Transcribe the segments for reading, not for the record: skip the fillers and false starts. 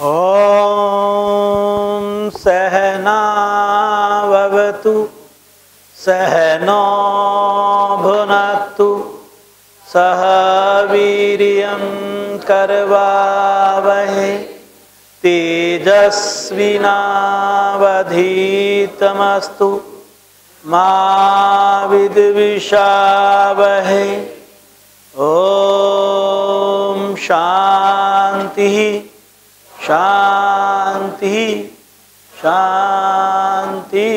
ॐ सहनावतु सहनो भुनक्तु सह वीर्यं करवावहै तेजस्विनावधीतमस्तु मा विद्विषावहै। ॐ शान्ति शांति शांति।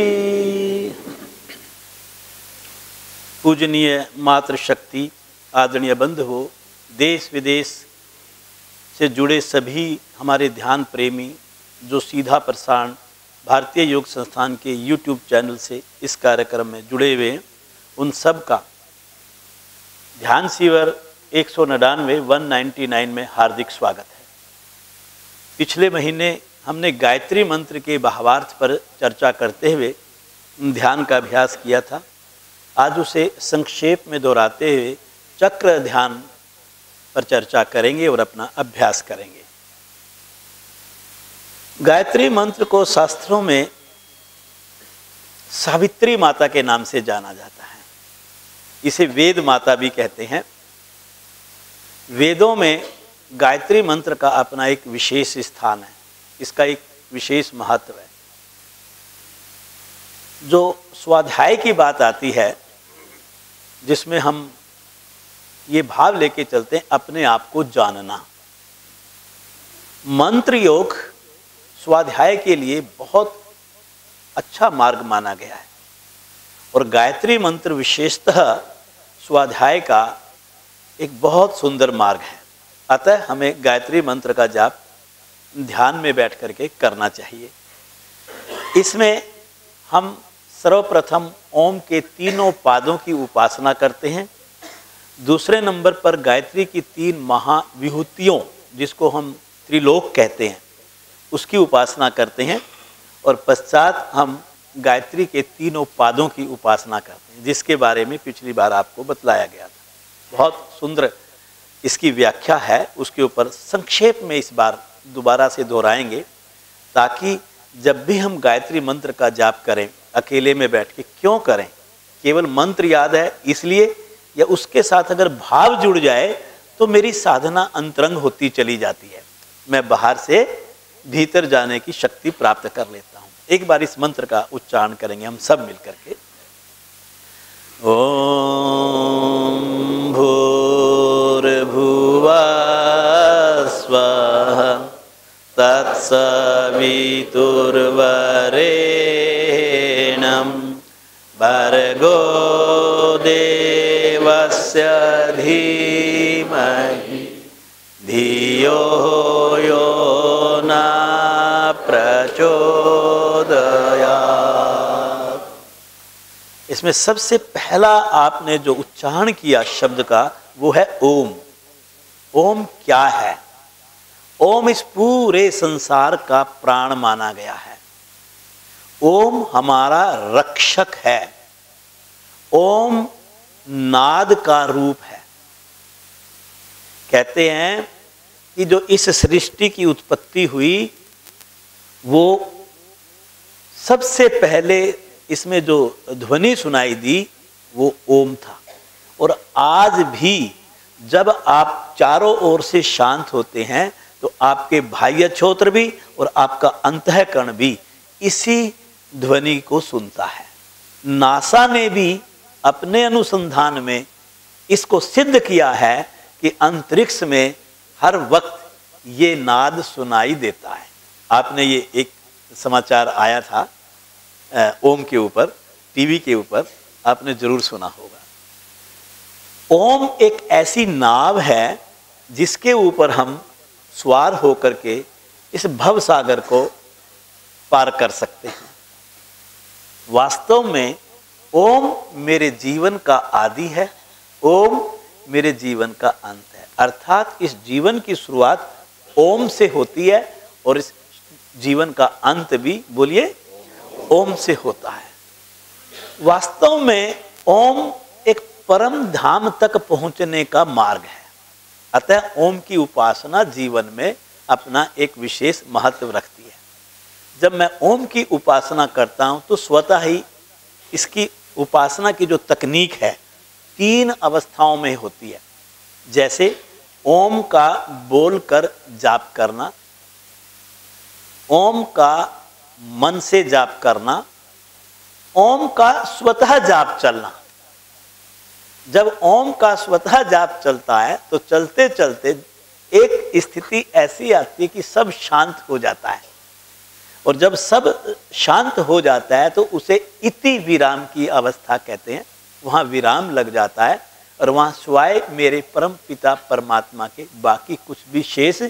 पूजनीय मातृशक्ति आदरणीय बंधुओं, देश विदेश से जुड़े सभी हमारे ध्यान प्रेमी जो सीधा प्रसारण भारतीय योग संस्थान के YouTube चैनल से इस कार्यक्रम में जुड़े हुए हैं, उन सब का ध्यान शिविर 199 में हार्दिक स्वागत है। पिछले महीने हमने गायत्री मंत्र के भावार्थ पर चर्चा करते हुए ध्यान का अभ्यास किया था। आज उसे संक्षेप में दोहराते हुए चक्र ध्यान पर चर्चा करेंगे और अपना अभ्यास करेंगे। गायत्री मंत्र को शास्त्रों में सावित्री माता के नाम से जाना जाता है। इसे वेद माता भी कहते हैं। वेदों में गायत्री मंत्र का अपना एक विशेष स्थान है, इसका एक विशेष महत्व है। जो स्वाध्याय की बात आती है, जिसमें हम ये भाव लेके चलते हैं अपने आप को जानना। मंत्र योग स्वाध्याय के लिए बहुत अच्छा मार्ग माना गया है और गायत्री मंत्र विशेषतः स्वाध्याय का एक बहुत सुंदर मार्ग है। अतः हमें गायत्री मंत्र का जाप ध्यान में बैठ करके करना चाहिए। इसमें हम सर्वप्रथम ओम के तीनों पादों की उपासना करते हैं। दूसरे नंबर पर गायत्री की 3 महाविभूतियों, जिसको हम त्रिलोक कहते हैं, उसकी उपासना करते हैं। और पश्चात हम गायत्री के तीनों पादों की उपासना करते हैं, जिसके बारे में पिछली बार आपको बतलाया गया था। बहुत सुंदर इसकी व्याख्या है, उसके ऊपर संक्षेप में इस बार दोबारा से दोहराएंगे, ताकि जब भी हम गायत्री मंत्र का जाप करें अकेले में बैठ के क्यों करें, केवल मंत्र याद है इसलिए, या उसके साथ अगर भाव जुड़ जाए तो मेरी साधना अंतरंग होती चली जाती है, मैं बाहर से भीतर जाने की शक्ति प्राप्त कर लेता हूँ। एक बार इस मंत्र का उच्चारण करेंगे हम सब मिलकर के। ओम भूर्भुवः स्वः तत्सवितुर्वरेण्यं भर्गो देवस्य धीमहि धियो यो न प्रचोदयात्। इसमें सबसे पहला आपने जो उच्चारण किया शब्द का, वो है ओम। ओम क्या है? ओम इस पूरे संसार का प्राण माना गया है। ओम हमारा रक्षक है। ओम नाद का रूप है। कहते हैं कि जो इस सृष्टि की उत्पत्ति हुई, वो सबसे पहले इसमें जो ध्वनि सुनाई दी वो ओम था। और आज भी जब आप चारों ओर से शांत होते हैं तो आपके बाह्य छोत्र भी और आपका अंतःकरण भी इसी ध्वनि को सुनता है। नासा ने भी अपने अनुसंधान में इसको सिद्ध किया है कि अंतरिक्ष में हर वक्त ये नाद सुनाई देता है। आपने ये एक समाचार आया था ओम के ऊपर, टीवी के ऊपर, आपने जरूर सुना होगा। ओम एक ऐसी नाव है जिसके ऊपर हम सवार होकर के इस भव सागर को पार कर सकते हैं। वास्तव में ओम मेरे जीवन का आदि है, ओम मेरे जीवन का अंत है। अर्थात इस जीवन की शुरुआत ओम से होती है और इस जीवन का अंत भी, बोलिए, ओम से होता है। वास्तव में ओम एक परम धाम तक पहुंचने का मार्ग है। अतः ओम की उपासना जीवन में अपना एक विशेष महत्व रखती है। जब मैं ओम की उपासना करता हूँ तो स्वतः ही इसकी उपासना की जो तकनीक है 3 अवस्थाओं में होती है। जैसे ओम का बोलकर जाप करना, ओम का मन से जाप करना, ओम का स्वतः जाप चलना। जब ओम का स्वतः जाप चलता है तो चलते चलते एक स्थिति ऐसी आती है कि सब शांत हो जाता है, और जब सब शांत हो जाता है तो उसे इति विराम की अवस्था कहते हैं। वहाँ विराम लग जाता है और वहाँ सिवाय मेरे परम पिता परमात्मा के बाकी कुछ भी शेष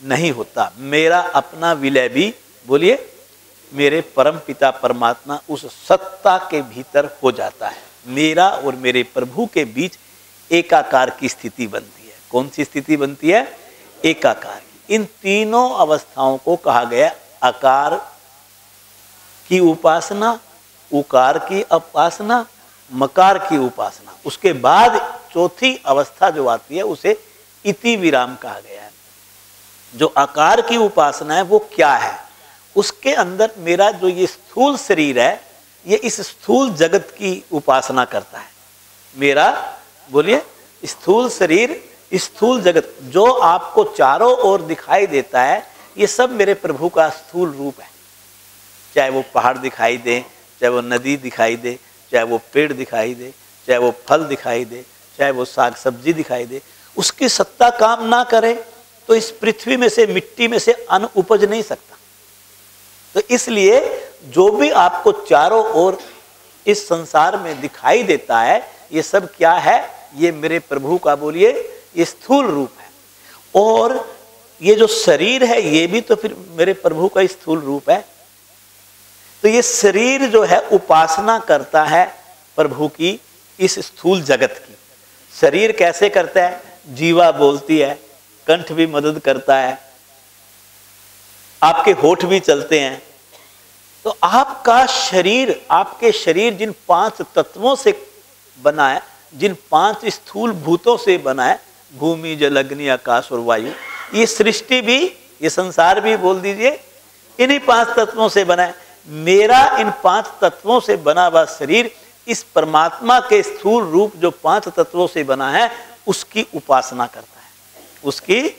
नहीं होता। मेरा अपना विलय भी, बोलिए, मेरे परम पिता परमात्मा उस सत्ता के भीतर हो जाता है। मेरा और मेरे प्रभु के बीच एकाकार की स्थिति बनती है। कौन सी स्थिति बनती है? एकाकार की। इन तीनों अवस्थाओं को कहा गया आकार की उपासना, उकार की उपासना, मकार की उपासना। उसके बाद चौथी अवस्था जो आती है उसे इति विराम कहा गया है। जो आकार की उपासना है वो क्या है? उसके अंदर मेरा जो ये स्थूल शरीर है, ये इस स्थूल जगत की उपासना करता है। मेरा, बोलिए, स्थूल शरीर, स्थूल जगत जो आपको चारों ओर दिखाई देता है, ये सब मेरे प्रभु का स्थूल रूप है। चाहे वो पहाड़ दिखाई दे, चाहे वो नदी दिखाई दे, चाहे वो पेड़ दिखाई दे, चाहे वो फल दिखाई दे, चाहे वो साग सब्जी दिखाई दे, उसकी सत्ता काम ना करे तो इस पृथ्वी में से, मिट्टी में से अन्न उपज नहीं सकता। तो इसलिए जो भी आपको चारों ओर इस संसार में दिखाई देता है, ये सब क्या है? ये मेरे प्रभु का, बोलिए, ये स्थूल रूप है। और ये जो शरीर है ये भी तो फिर मेरे प्रभु का स्थूल रूप है। तो ये शरीर जो है उपासना करता है प्रभु की इस स्थूल जगत की। शरीर कैसे करता है? जीवा बोलती है, कंठ भी मदद करता है, आपके होठ भी चलते हैं। तो आपका शरीर, आपके शरीर जिन 5 तत्वों से बना है, जिन 5 स्थूल भूतों से बना है, भूमि, जल, अग्नि, आकाश और वायु, ये सृष्टि भी, ये संसार भी बोल दीजिए, इन्हीं 5 तत्वों से बना है। मेरा इन 5 तत्वों से बना हुआ शरीर इस परमात्मा के स्थूल रूप जो 5 तत्वों से बना है उसकी उपासना करता है, उसकी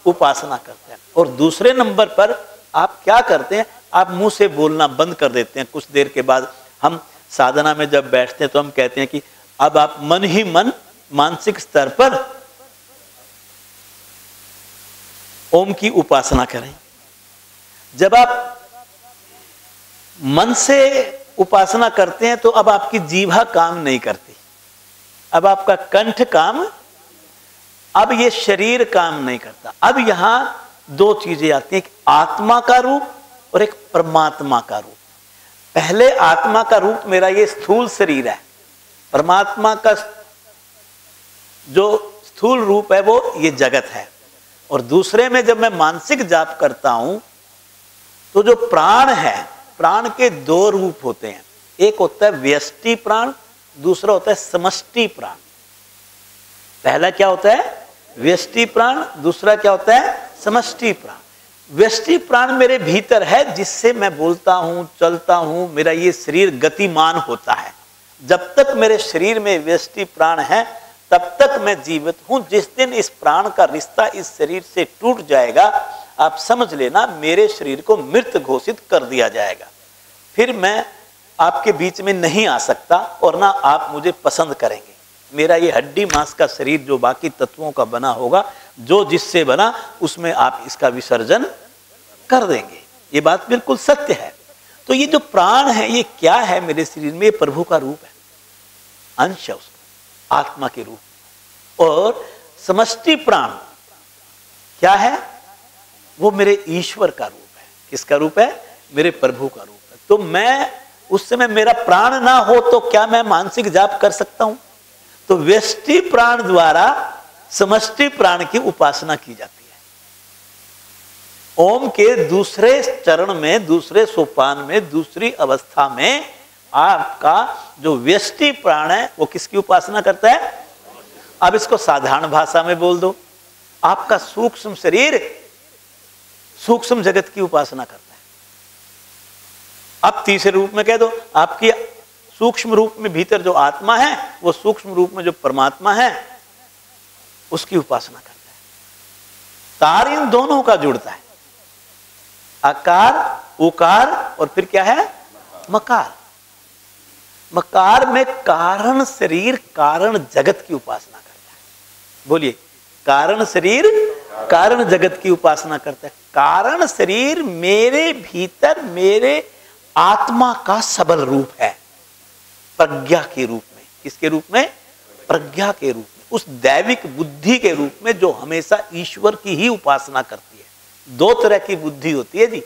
उपासना करता है। और दूसरे नंबर पर आप क्या करते हैं? आप मुंह से बोलना बंद कर देते हैं। कुछ देर के बाद हम साधना में जब बैठते हैं तो हम कहते हैं कि अब आप मन ही मन मानसिक स्तर पर ओम की उपासना करें। जब आप मन से उपासना करते हैं तो अब आपकी जीभा काम नहीं करती, अब आपका कंठ काम, अब ये शरीर काम नहीं करता। अब यहां 2 चीजें आती हैं, एक आत्मा का रूप और एक परमात्मा का रूप। पहले आत्मा का रूप मेरा ये स्थूल शरीर है, परमात्मा का जो स्थूल रूप है वो ये जगत है। और दूसरे में जब मैं मानसिक जाप करता हूं तो जो प्राण है, प्राण के 2 रूप होते हैं। एक होता है व्यष्टि प्राण, दूसरा होता है समष्टि प्राण। पहला क्या होता है? व्यष्टि प्राण, दूसरा क्या होता है? समष्टि प्राण। व्यष्टि प्राण मेरे भीतर है, जिससे मैं बोलता हूं, चलता हूं, मेरा ये शरीर गतिमान होता है। जब तक मेरे शरीर में व्यष्टि प्राण है तब तक मैं जीवित हूं। जिस दिन इस प्राण का रिश्ता इस शरीर से टूट जाएगा, आप समझ लेना मेरे शरीर को मृत घोषित कर दिया जाएगा। फिर मैं आपके बीच में नहीं आ सकता और ना आप मुझे पसंद करेंगे। मेरा ये हड्डी मांस का शरीर जो बाकी तत्वों का बना होगा, जो जिससे बना, उसमें आप इसका विसर्जन कर देंगे। ये बात बिल्कुल सत्य है। तो ये जो प्राण है ये क्या है मेरे शरीर में? प्रभु का रूप है, अंश है उसका, आत्मा के रूप। और समष्टि प्राण क्या है? वो मेरे ईश्वर का रूप है। किसका रूप है? मेरे प्रभु का रूप है। तो मैं उस समय मेरा प्राण ना हो तो क्या मैं मानसिक जाप कर सकता हूं? तो व्यष्टि प्राण द्वारा समष्टि प्राण की उपासना की जाती है। ओम के दूसरे चरण में, दूसरे सोपान में, दूसरी अवस्था में आपका जो व्यष्टि प्राण है वो किसकी उपासना करता है? अब इसको साधारण भाषा में बोल दो, आपका सूक्ष्म शरीर सूक्ष्म जगत की उपासना करता है। अब तीसरे रूप में कह दो, आपकी सूक्ष्म रूप में भीतर जो आत्मा है वो सूक्ष्म रूप में जो परमात्मा है उसकी उपासना करता है। तार इन दोनों का जुड़ता है, आकार, उकार और फिर क्या है, मकार। मकार में कारण शरीर कारण जगत की उपासना करता है। बोलिए, कारण शरीर कारण जगत की उपासना करता है। कारण शरीर मेरे भीतर मेरे आत्मा का सबल रूप है, प्रज्ञा के रूप में। किसके रूप में? प्रज्ञा के रूप में, उस दैविक बुद्धि के रूप में जो हमेशा ईश्वर की ही उपासना करती है। दो तरह की बुद्धि होती है जी।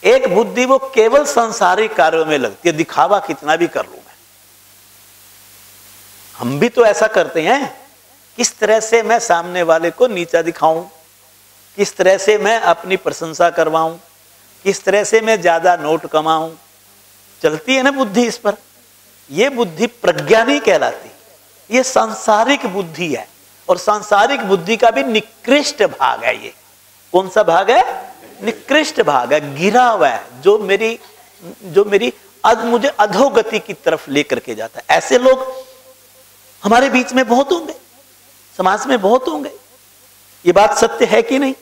एक बुद्धि वो केवल सांसारिक कार्यों में लगती है, दिखावा कितना भी कर लूं मैं। हम भी तो ऐसा करते हैं, किस तरह से मैं सामने वाले को नीचा दिखाऊं, किस तरह से मैं अपनी प्रशंसा करवाऊं, किस तरह से मैं ज्यादा नोट कमाऊं, चलती है ना बुद्धि इस पर। यह बुद्धि प्रज्ञा नहीं कहलाती, यह सांसारिक बुद्धि है। और सांसारिक बुद्धि का भी निकृष्ट भाग है ये। कौन सा भाग है? निकृष्ट भाग है, गिरा हुआ है, जो मेरी मुझे अधोगति की तरफ लेकर के जाता है। ऐसे लोग हमारे बीच में बहुत होंगे, समाज में बहुत होंगे। ये बात सत्य है कि नहीं?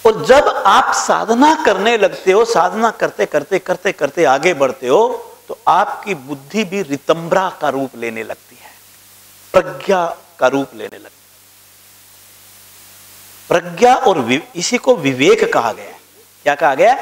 और जब आप साधना करने लगते हो, साधना करते करते करते करते आगे बढ़ते हो, तो आपकी बुद्धि भी रितंब्रा का रूप लेने लगती है, प्रज्ञा का रूप लेने लगती है। प्रज्ञा और इसी को विवेक कहा गया है। क्या कहा गया?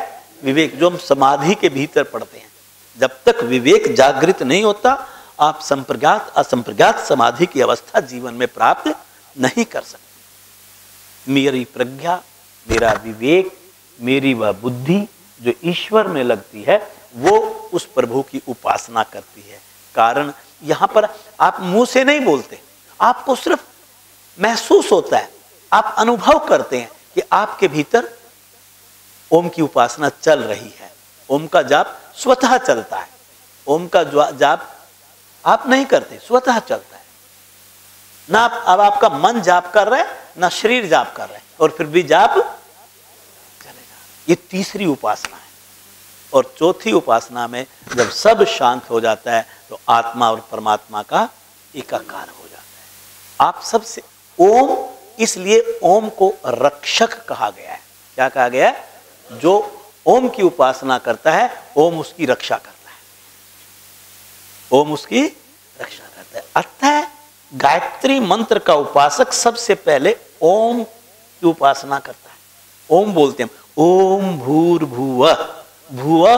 विवेक, जो हम समाधि के भीतर पढ़ते हैं। जब तक विवेक जागृत नहीं होता, आप संप्रज्ञात असंप्रज्ञात समाधि की अवस्था जीवन में प्राप्त नहीं कर सकते। मेरी प्रज्ञा, मेरा विवेक, मेरी वह बुद्धि जो ईश्वर में लगती है, वो उस प्रभु की उपासना करती है। कारण यहां पर आप मुंह से नहीं बोलते, आपको सिर्फ महसूस होता है, आप अनुभव करते हैं कि आपके भीतर ओम की उपासना चल रही है। ओम का जाप स्वतः चलता है। ओम का जाप आप नहीं करते, स्वतः चलता है ना। अब आपका मन जाप कर रहा है, ना शरीर जाप कर रहा है, और फिर भी जाप चलेगा। ये तीसरी उपासना है। और चौथी उपासना में जब सब शांत हो जाता है, तो आत्मा और परमात्मा का एकाकार हो जाता है। आप सबसे ओम, इसलिए ओम को रक्षक कहा गया है। क्या कहा गया है? जो ओम की उपासना करता है, ओम उसकी रक्षा करता है, ओम उसकी रक्षा करता है। अतः गायत्री मंत्र का उपासक सबसे पहले ओम की उपासना करता है। ओम बोलते हैं, ओम भूर्भुवः भुवः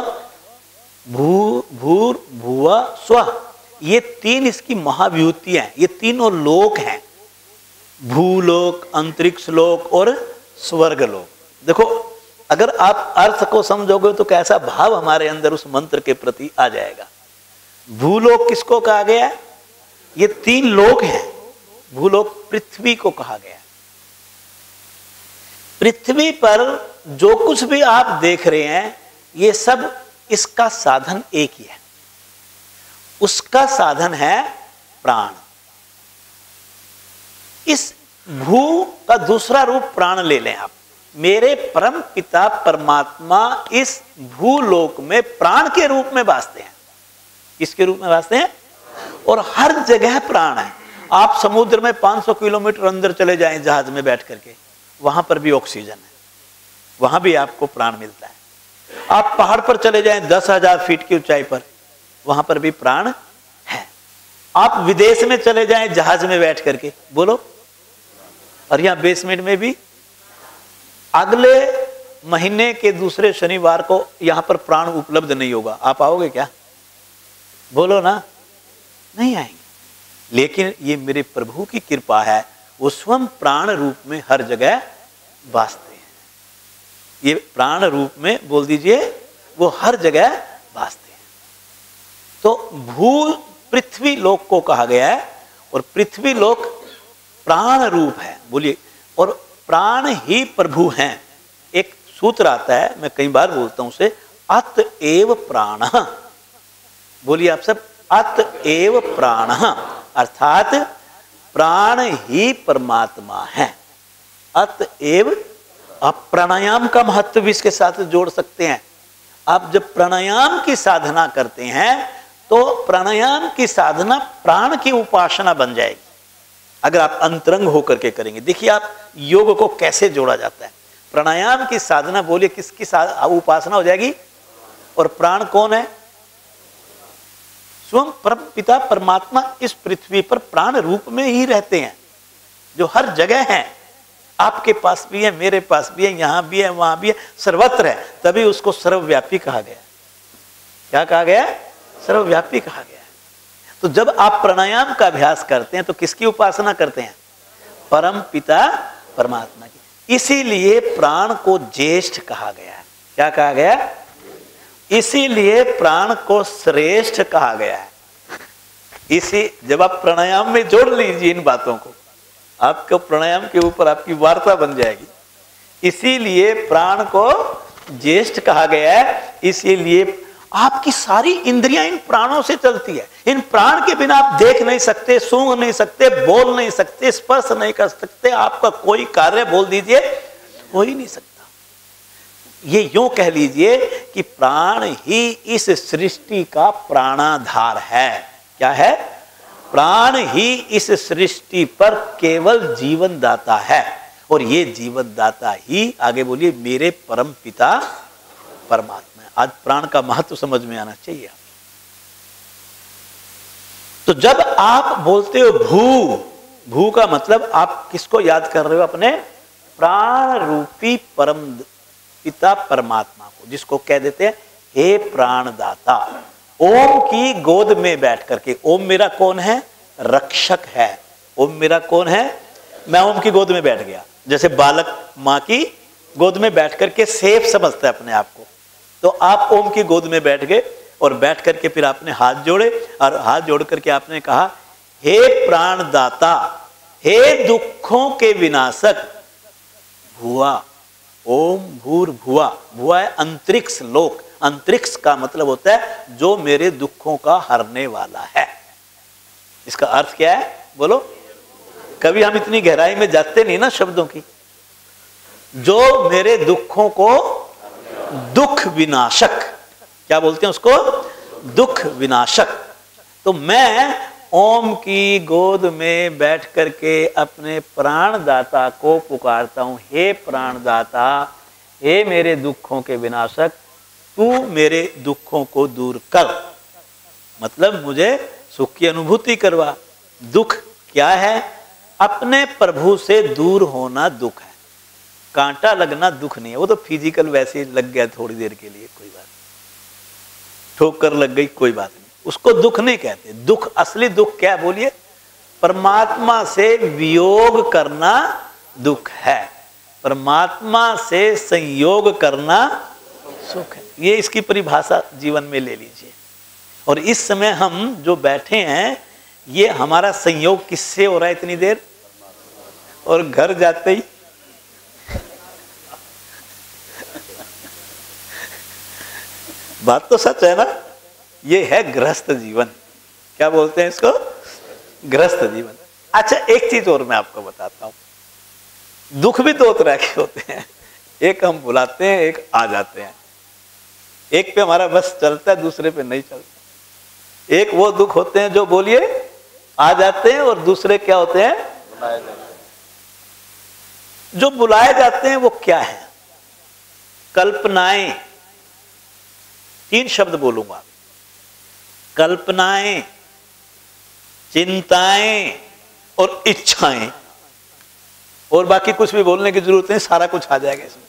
भूर्भुवः स्वः। ये तीन इसकी महाविभूतियां हैं, ये तीनों लोक हैं, भूलोक, अंतरिक्ष लोक और स्वर्ग लोक। देखो, अगर आप अर्थ को समझोगे तो कैसा भाव हमारे अंदर उस मंत्र के प्रति आ जाएगा। भूलोक किसको कहा गया है? ये तीन लोक हैं। भूलोक पृथ्वी को कहा गया है। पृथ्वी पर जो कुछ भी आप देख रहे हैं, ये सब इसका साधन एक ही है। उसका साधन है प्राण। इस भू का दूसरा रूप प्राण ले लें आप। मेरे परम पिता परमात्मा इस भूलोक में प्राण के रूप में वासते हैं। किसके रूप में वासते हैं? और हर जगह प्राण है। आप समुद्र में 500 किलोमीटर अंदर चले जाएं जहाज में बैठ करके, वहां पर भी ऑक्सीजन है, वहां भी आपको प्राण मिलता है। आप पहाड़ पर चले जाएं 10,000 फीट की ऊंचाई पर, वहां पर भी प्राण है। आप विदेश में चले जाएं जहाज में बैठ करके, बोलो, और यहां बेसमेंट में भी। अगले महीने के दूसरे शनिवार को यहां पर प्राण उपलब्ध नहीं होगा, आप आओगे क्या? बोलो ना, नहीं आएंगे। लेकिन ये मेरे प्रभु की कृपा है, वो स्वयं प्राण रूप में हर जगह वासते हैं। ये प्राण रूप में बोल दीजिए, वो हर जगह वासते हैं। तो भू पृथ्वी लोक को कहा गया है, और पृथ्वी लोक प्राण रूप है। बोलिए, और प्राण ही प्रभु हैं। एक सूत्र आता है, मैं कई बार बोलता हूं उसे, अतएव प्राणः। बोलिए आप सब, अतएव प्राणः, अर्थात प्राण ही परमात्मा है। अतएव आप प्राणायाम का महत्व भी इसके साथ जोड़ सकते हैं। आप जब प्राणायाम की साधना करते हैं तो प्राणायाम की साधना प्राण की उपासना बन जाएगी, अगर आप अंतरंग होकर के करेंगे। देखिए आप योग को कैसे जोड़ा जाता है। प्राणायाम की साधना, बोलिए किसकी उपासना हो जाएगी? और प्राण कौन है? स्वयं परम पिता परमात्मा इस पृथ्वी पर प्राण रूप में ही रहते हैं, जो हर जगह हैं। आपके पास भी है, मेरे पास भी है, यहां भी है, वहां भी है, सर्वत्र है। तभी उसको सर्वव्यापी कहा गया। क्या कहा गया? सर्वव्यापी कहा गया। तो जब आप प्राणायाम का अभ्यास करते हैं तो किसकी उपासना करते हैं? परम पिता परमात्मा की। इसीलिए प्राण को ज्येष्ठ कहा गया है। क्या कहा गया? इसीलिए प्राण को श्रेष्ठ कहा गया है। इसी जब आप प्राणायाम में जोड़ लीजिए इन बातों को, आपको प्राणायाम के ऊपर आपकी वार्ता बन जाएगी। इसीलिए प्राण को ज्येष्ठ कहा गया है। इसीलिए आपकी सारी इंद्रियां इन प्राणों से चलती है। इन प्राण के बिना आप देख नहीं सकते, सूंघ नहीं सकते, बोल नहीं सकते, स्पर्श नहीं कर सकते। आपका कोई कार्य बोल दीजिए हो ही नहीं सकता। ये यूं कह लीजिए कि प्राण ही इस सृष्टि का प्राणाधार है। क्या है? प्राण ही इस सृष्टि पर केवल जीवन दाता है। और ये जीवन दाता ही, आगे बोलिए, मेरे परम पिता परमात्मा है। आज प्राण का महत्व समझ में आना चाहिए। तो जब आप बोलते हो भू, भू का मतलब आप किसको याद कर रहे हो? अपने प्राण रूपी परम पिता परमात्मा को, जिसको कह देते हैं हे प्राणदाता। ओम की गोद में बैठ करके, ओम मेरा कौन है? रक्षक है। ओम मेरा कौन है? मैं ओम की गोद में बैठ गया। जैसे बालक मां की गोद में बैठ करके सेफ समझता है अपने आप को, तो आप ओम की गोद में बैठ गए और बैठ करके फिर आपने हाथ जोड़े और हाथ जोड़ करके आपने कहा हे प्राणदाता, हे दुखों के विनाशक, भुआ। ओम भूर्भुआ। भुआ है अंतरिक्ष लोक। अंतरिक्ष का मतलब होता है जो मेरे दुखों का हरने वाला है। इसका अर्थ क्या है? बोलो। कभी हम इतनी गहराई में जाते नहीं ना शब्दों की। जो मेरे दुखों को, दुख विनाशक, क्या बोलते हैं उसको? दुख विनाशक। तो मैं ओम की गोद में बैठ करके अपने प्राणदाता को पुकारता हूं, हे प्राणदाता, हे मेरे दुखों के विनाशक, तू मेरे दुखों को दूर कर। मतलब मुझे सुख की अनुभूति करवा। दुख क्या है? अपने प्रभु से दूर होना दुख है। कांटा लगना दुख नहीं है, वो तो फिजिकल वैसे लग गया थोड़ी देर के लिए, कोई बात नहीं। ठोकर लग गई, कोई बात नहीं, उसको दुख नहीं कहते। दुख, असली दुख क्या है? बोलिए। परमात्मा से वियोग करना दुख है, परमात्मा से संयोग करना सुख है। ये इसकी परिभाषा जीवन में ले लीजिए। और इस समय हम जो बैठे हैं, ये हमारा संयोग किससे हो रहा है इतनी देर? और घर जाते ही बात तो सच है ना। ये है गृहस्थ जीवन। क्या बोलते हैं इसको? गृहस्थ जीवन। अच्छा, एक चीज और मैं आपको बताता हूं। दुख भी दो तरह के होते हैं। एक हम बुलाते हैं, एक आ जाते हैं। एक पे हमारा बस चलता है, दूसरे पे नहीं चलता। एक वो दुख होते हैं जो, बोलिए, आ जाते हैं, और दूसरे क्या होते हैं? बुलाए जाते हैं। जो बुलाए जाते हैं वो क्या है? कल्पनाएं। 3 शब्द बोलूंगा। कल्पनाएं, चिंताएं और इच्छाएं। और बाकी कुछ भी बोलने की जरूरत नहीं, सारा कुछ आ जाएगा इसमें।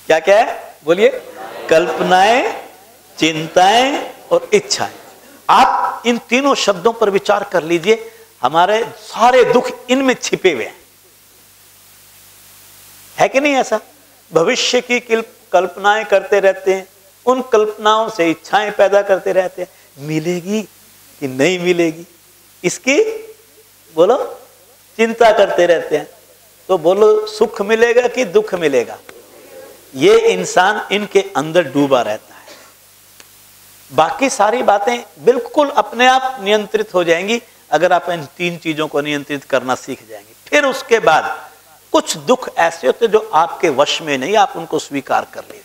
क्या क्या है? बोलिए। कल्पनाएं, चिंताएं और इच्छाएं। आप इन तीनों शब्दों पर विचार कर लीजिए। हमारे सारे दुख इनमें छिपे हुए हैं, है कि नहीं ऐसा? भविष्य की कल्पनाएं करते रहते हैं, उन कल्पनाओं से इच्छाएं पैदा करते रहते हैं। मिलेगी कि नहीं मिलेगी, इसकी बोलो चिंता करते रहते हैं। तो बोलो, सुख मिलेगा कि दुख मिलेगा? ये इंसान इनके अंदर डूबा रहता है। बाकी सारी बातें बिल्कुल अपने आप नियंत्रित हो जाएंगी अगर आप इन 3 चीजों को नियंत्रित करना सीख जाएंगे। फिर उसके बाद कुछ दुख ऐसे होते जो आपके वश में नहीं, आप उनको स्वीकार कर लीजिए।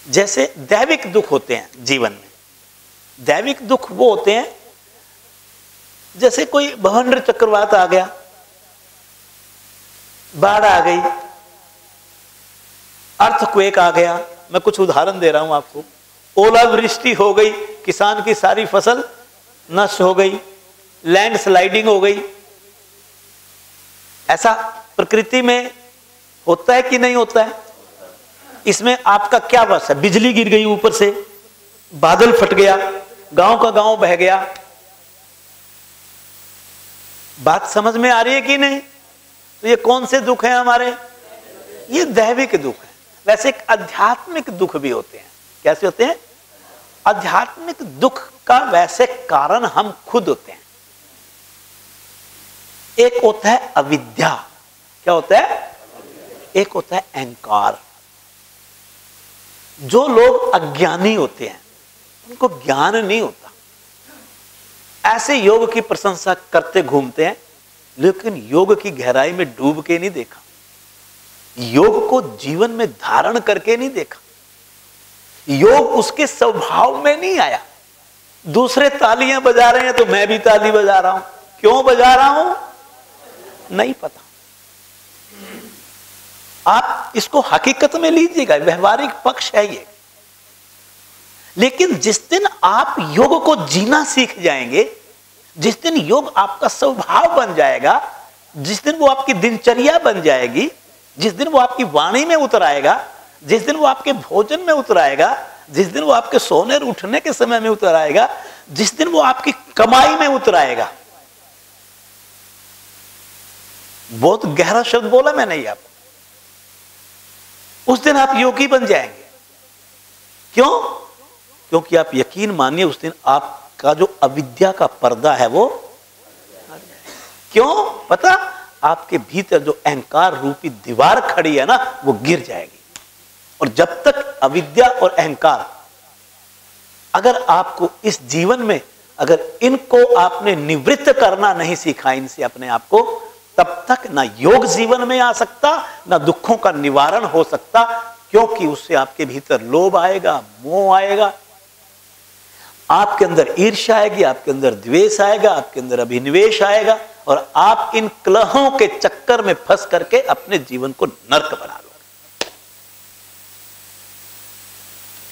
जैसे दैविक दुख होते हैं जीवन में। दैविक दुख वो होते हैं जैसे कोई भवंडर चक्रवात आ गया, बाढ़ आ गई, अर्थक्वेक आ गया, मैं कुछ उदाहरण दे रहा हूं आपको, ओलावृष्टि हो गई, किसान की सारी फसल नष्ट हो गई, लैंडस्लाइडिंग हो गई। ऐसा प्रकृति में होता है कि नहीं होता है? इसमें आपका क्या बस है? बिजली गिर गई ऊपर से, बादल फट गया, गांव का गांव बह गया। बात समझ में आ रही है कि नहीं? तो ये कौन से दुख हैं हमारे? ये दैविक दुख है। वैसे एक आध्यात्मिक दुख भी होते हैं। कैसे होते हैं? आध्यात्मिक दुख का वैसे कारण हम खुद होते हैं। एक होता है अविद्या। क्या होता है? एक होता है अहंकार। जो लोग अज्ञानी होते हैं उनको ज्ञान नहीं होता, ऐसे योग की प्रशंसा करते घूमते हैं, लेकिन योग की गहराई में डूब के नहीं देखा, योग को जीवन में धारण करके नहीं देखा, योग उसके स्वभाव में नहीं आया। दूसरे तालियां बजा रहे हैं तो मैं भी ताली बजा रहा हूं। क्यों बजा रहा हूं? नहीं पता। आप इसको हकीकत में लीजिएगा, व्यवहारिक पक्ष है ये। लेकिन जिस दिन आप योग को जीना सीख जाएंगे, जिस दिन योग आपका स्वभाव बन जाएगा, जिस दिन वो आपकी दिनचर्या बन जाएगी, जिस दिन वो आपकी वाणी में उतर आएगा, जिस दिन वो आपके भोजन में उतर आएगा, जिस दिन वो आपके सोने और उठने के समय में उतर आएगा, जिस दिन वो आपकी कमाई में उतर आएगा। बहुत गहरा शब्द बोला मैंने ये आपको। उस दिन आप योगी बन जाएंगे। क्यों? क्योंकि आप यकीन मानिए उस दिन आपका जो अविद्या का पर्दा है वो, क्यों पता? आपके भीतर जो अहंकार रूपी दीवार खड़ी है ना, वो गिर जाएगी। और जब तक अविद्या और अहंकार, अगर आपको इस जीवन में अगर इनको आपने निवृत्त करना नहीं सीखा इनसे अपने आप को, तब तक ना योग जीवन में आ सकता, ना दुखों का निवारण हो सकता। क्योंकि उससे आपके भीतर लोभ आएगा, मोह आएगा, आपके अंदर ईर्ष्या आएगी, आपके अंदर द्वेष आएगा, आपके अंदर अभिनिवेश आएगा, और आप इन कलहों के चक्कर में फंस करके अपने जीवन को नर्क बना लोगे।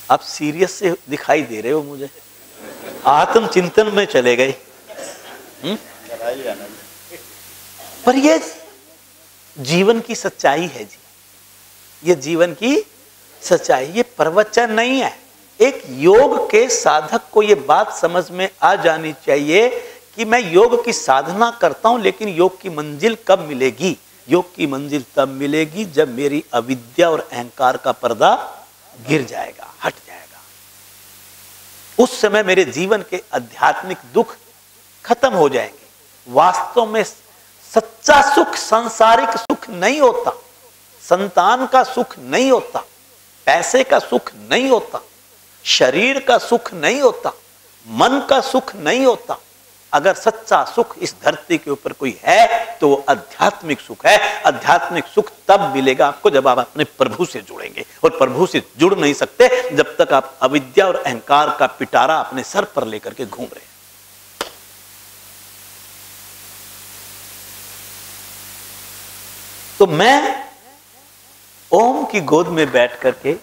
आप सीरियस से दिखाई दे रहे हो मुझे, आत्मचिंतन में चले गए। पर ये जीवन की सच्चाई है जी, ये जीवन की सच्चाई, ये प्रवचन नहीं है। एक योग के साधक को ये बात समझ में आ जानी चाहिए कि मैं योग की साधना करता हूं, लेकिन योग की मंजिल कब मिलेगी? योग की मंजिल तब मिलेगी जब मेरी अविद्या और अहंकार का पर्दा गिर जाएगा, हट जाएगा। उस समय मेरे जीवन के आध्यात्मिक दुख खत्म हो जाएंगे। वास्तव में सच्चा सुख सांसारिक सुख नहीं होता, संतान का सुख नहीं होता, पैसे का सुख नहीं होता, शरीर का सुख नहीं होता, मन का सुख नहीं होता। अगर सच्चा सुख इस धरती के ऊपर कोई है तो वो आध्यात्मिक सुख है। आध्यात्मिक सुख तब मिलेगा आपको जब आप अपने प्रभु से जुड़ेंगे, और प्रभु से जुड़ नहीं सकते जब तक आप अविद्या और अहंकार का पिटारा अपने सर पर लेकर के घूम रहे हैं। तो मैं ओम की गोद में बैठ करके,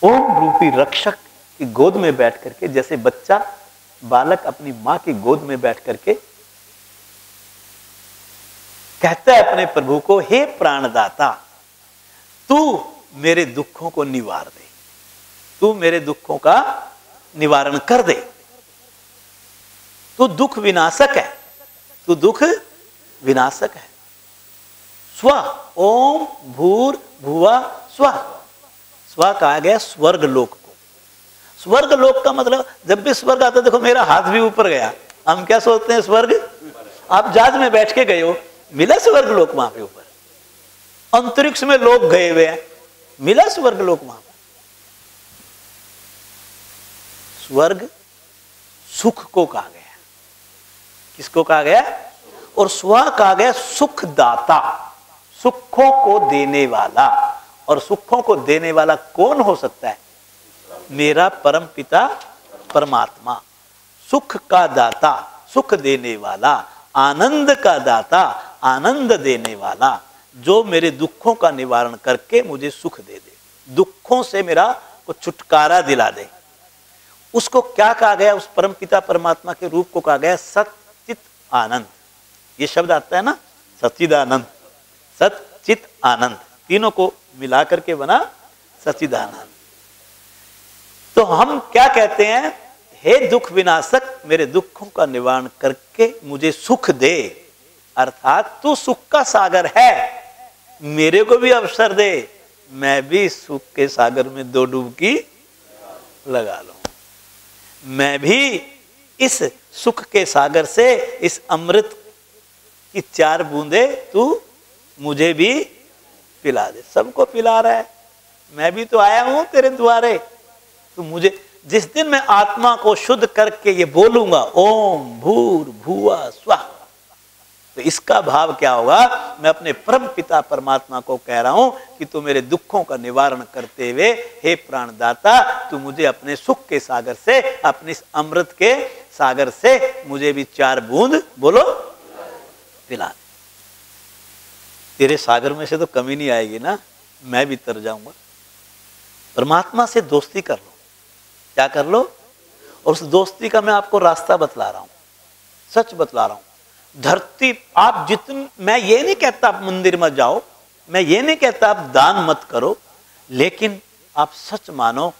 ओम रूपी रक्षक की गोद में बैठ करके, जैसे बच्चा बालक अपनी मां की गोद में बैठ करके कहता है अपने प्रभु को, हे प्राणदाता, तू मेरे दुखों को निवार दे, तू मेरे दुखों का निवारण कर दे, तू दुख विनाशक है, तू दुख विनाशक है। स्व ओम भूर भुवा स्व, स्व कहा गया स्वर्ग लोक को। स्वर्ग लोक का मतलब, जब भी स्वर्ग आता, देखो मेरा हाथ भी ऊपर गया, हम क्या सोचते हैं स्वर्ग? आप जहाज में बैठ के गए हो, मिला स्वर्ग लोक वहां पे ऊपर? अंतरिक्ष में लोग गए हुए हैं, मिला स्वर्ग लोक वहां पर? स्वर्ग सुख को कहा गया। किसको कहा गया? और स्व कहा गया सुखदाता, सुखों को देने वाला। और सुखों को देने वाला कौन हो सकता है? मेरा परम पिता परमात्मा। सुख का दाता, सुख देने वाला, आनंद का दाता, आनंद देने वाला, जो मेरे दुखों का निवारण करके मुझे सुख दे दे, दुखों से मेरा को छुटकारा दिला दे। उसको क्या कहा गया? उस परम पिता परमात्मा के रूप को कहा गया सच्चित आनंद। ये शब्द आता है ना, सच्चिदानंद, सच्चित आनंद, तीनों को मिला करके बना सच्चिदानंद। तो हम क्या कहते हैं? हे दुख विनाशक, मेरे दुखों का निवारण करके मुझे सुख दे, अर्थात तू सुख का सागर है, मेरे को भी अवसर दे, मैं भी सुख के सागर में 2 डुबकी लगा लूं, मैं भी इस सुख के सागर से, इस अमृत की 4 बूंदे तू मुझे भी पिला दे। सबको पिला रहा है, मैं भी तो आया हूं तेरे द्वारे, तो मुझे, जिस दिन मैं आत्मा को शुद्ध करके ये बोलूंगा ओम भूर्भुवः स्वः, तो इसका भाव क्या होगा? मैं अपने परम पिता परमात्मा को कह रहा हूं कि तू मेरे दुखों का निवारण करते हुए, हे प्राणदाता, तू मुझे अपने सुख के सागर से, अपने इस अमृत के सागर से मुझे भी 4 बूंद बोलो पिला दे। तेरे सागर में से तो कमी नहीं आएगी ना, मैं भी तर जाऊंगा। परमात्मा से दोस्ती कर लो, क्या कर लो? और उस दोस्ती का मैं आपको रास्ता बतला रहा हूं, सच बतला रहा हूं। धरती आप जितनी, मैं ये नहीं कहता आप मंदिर मत जाओ, मैं ये नहीं कहता आप दान मत करो, लेकिन आप सच मानो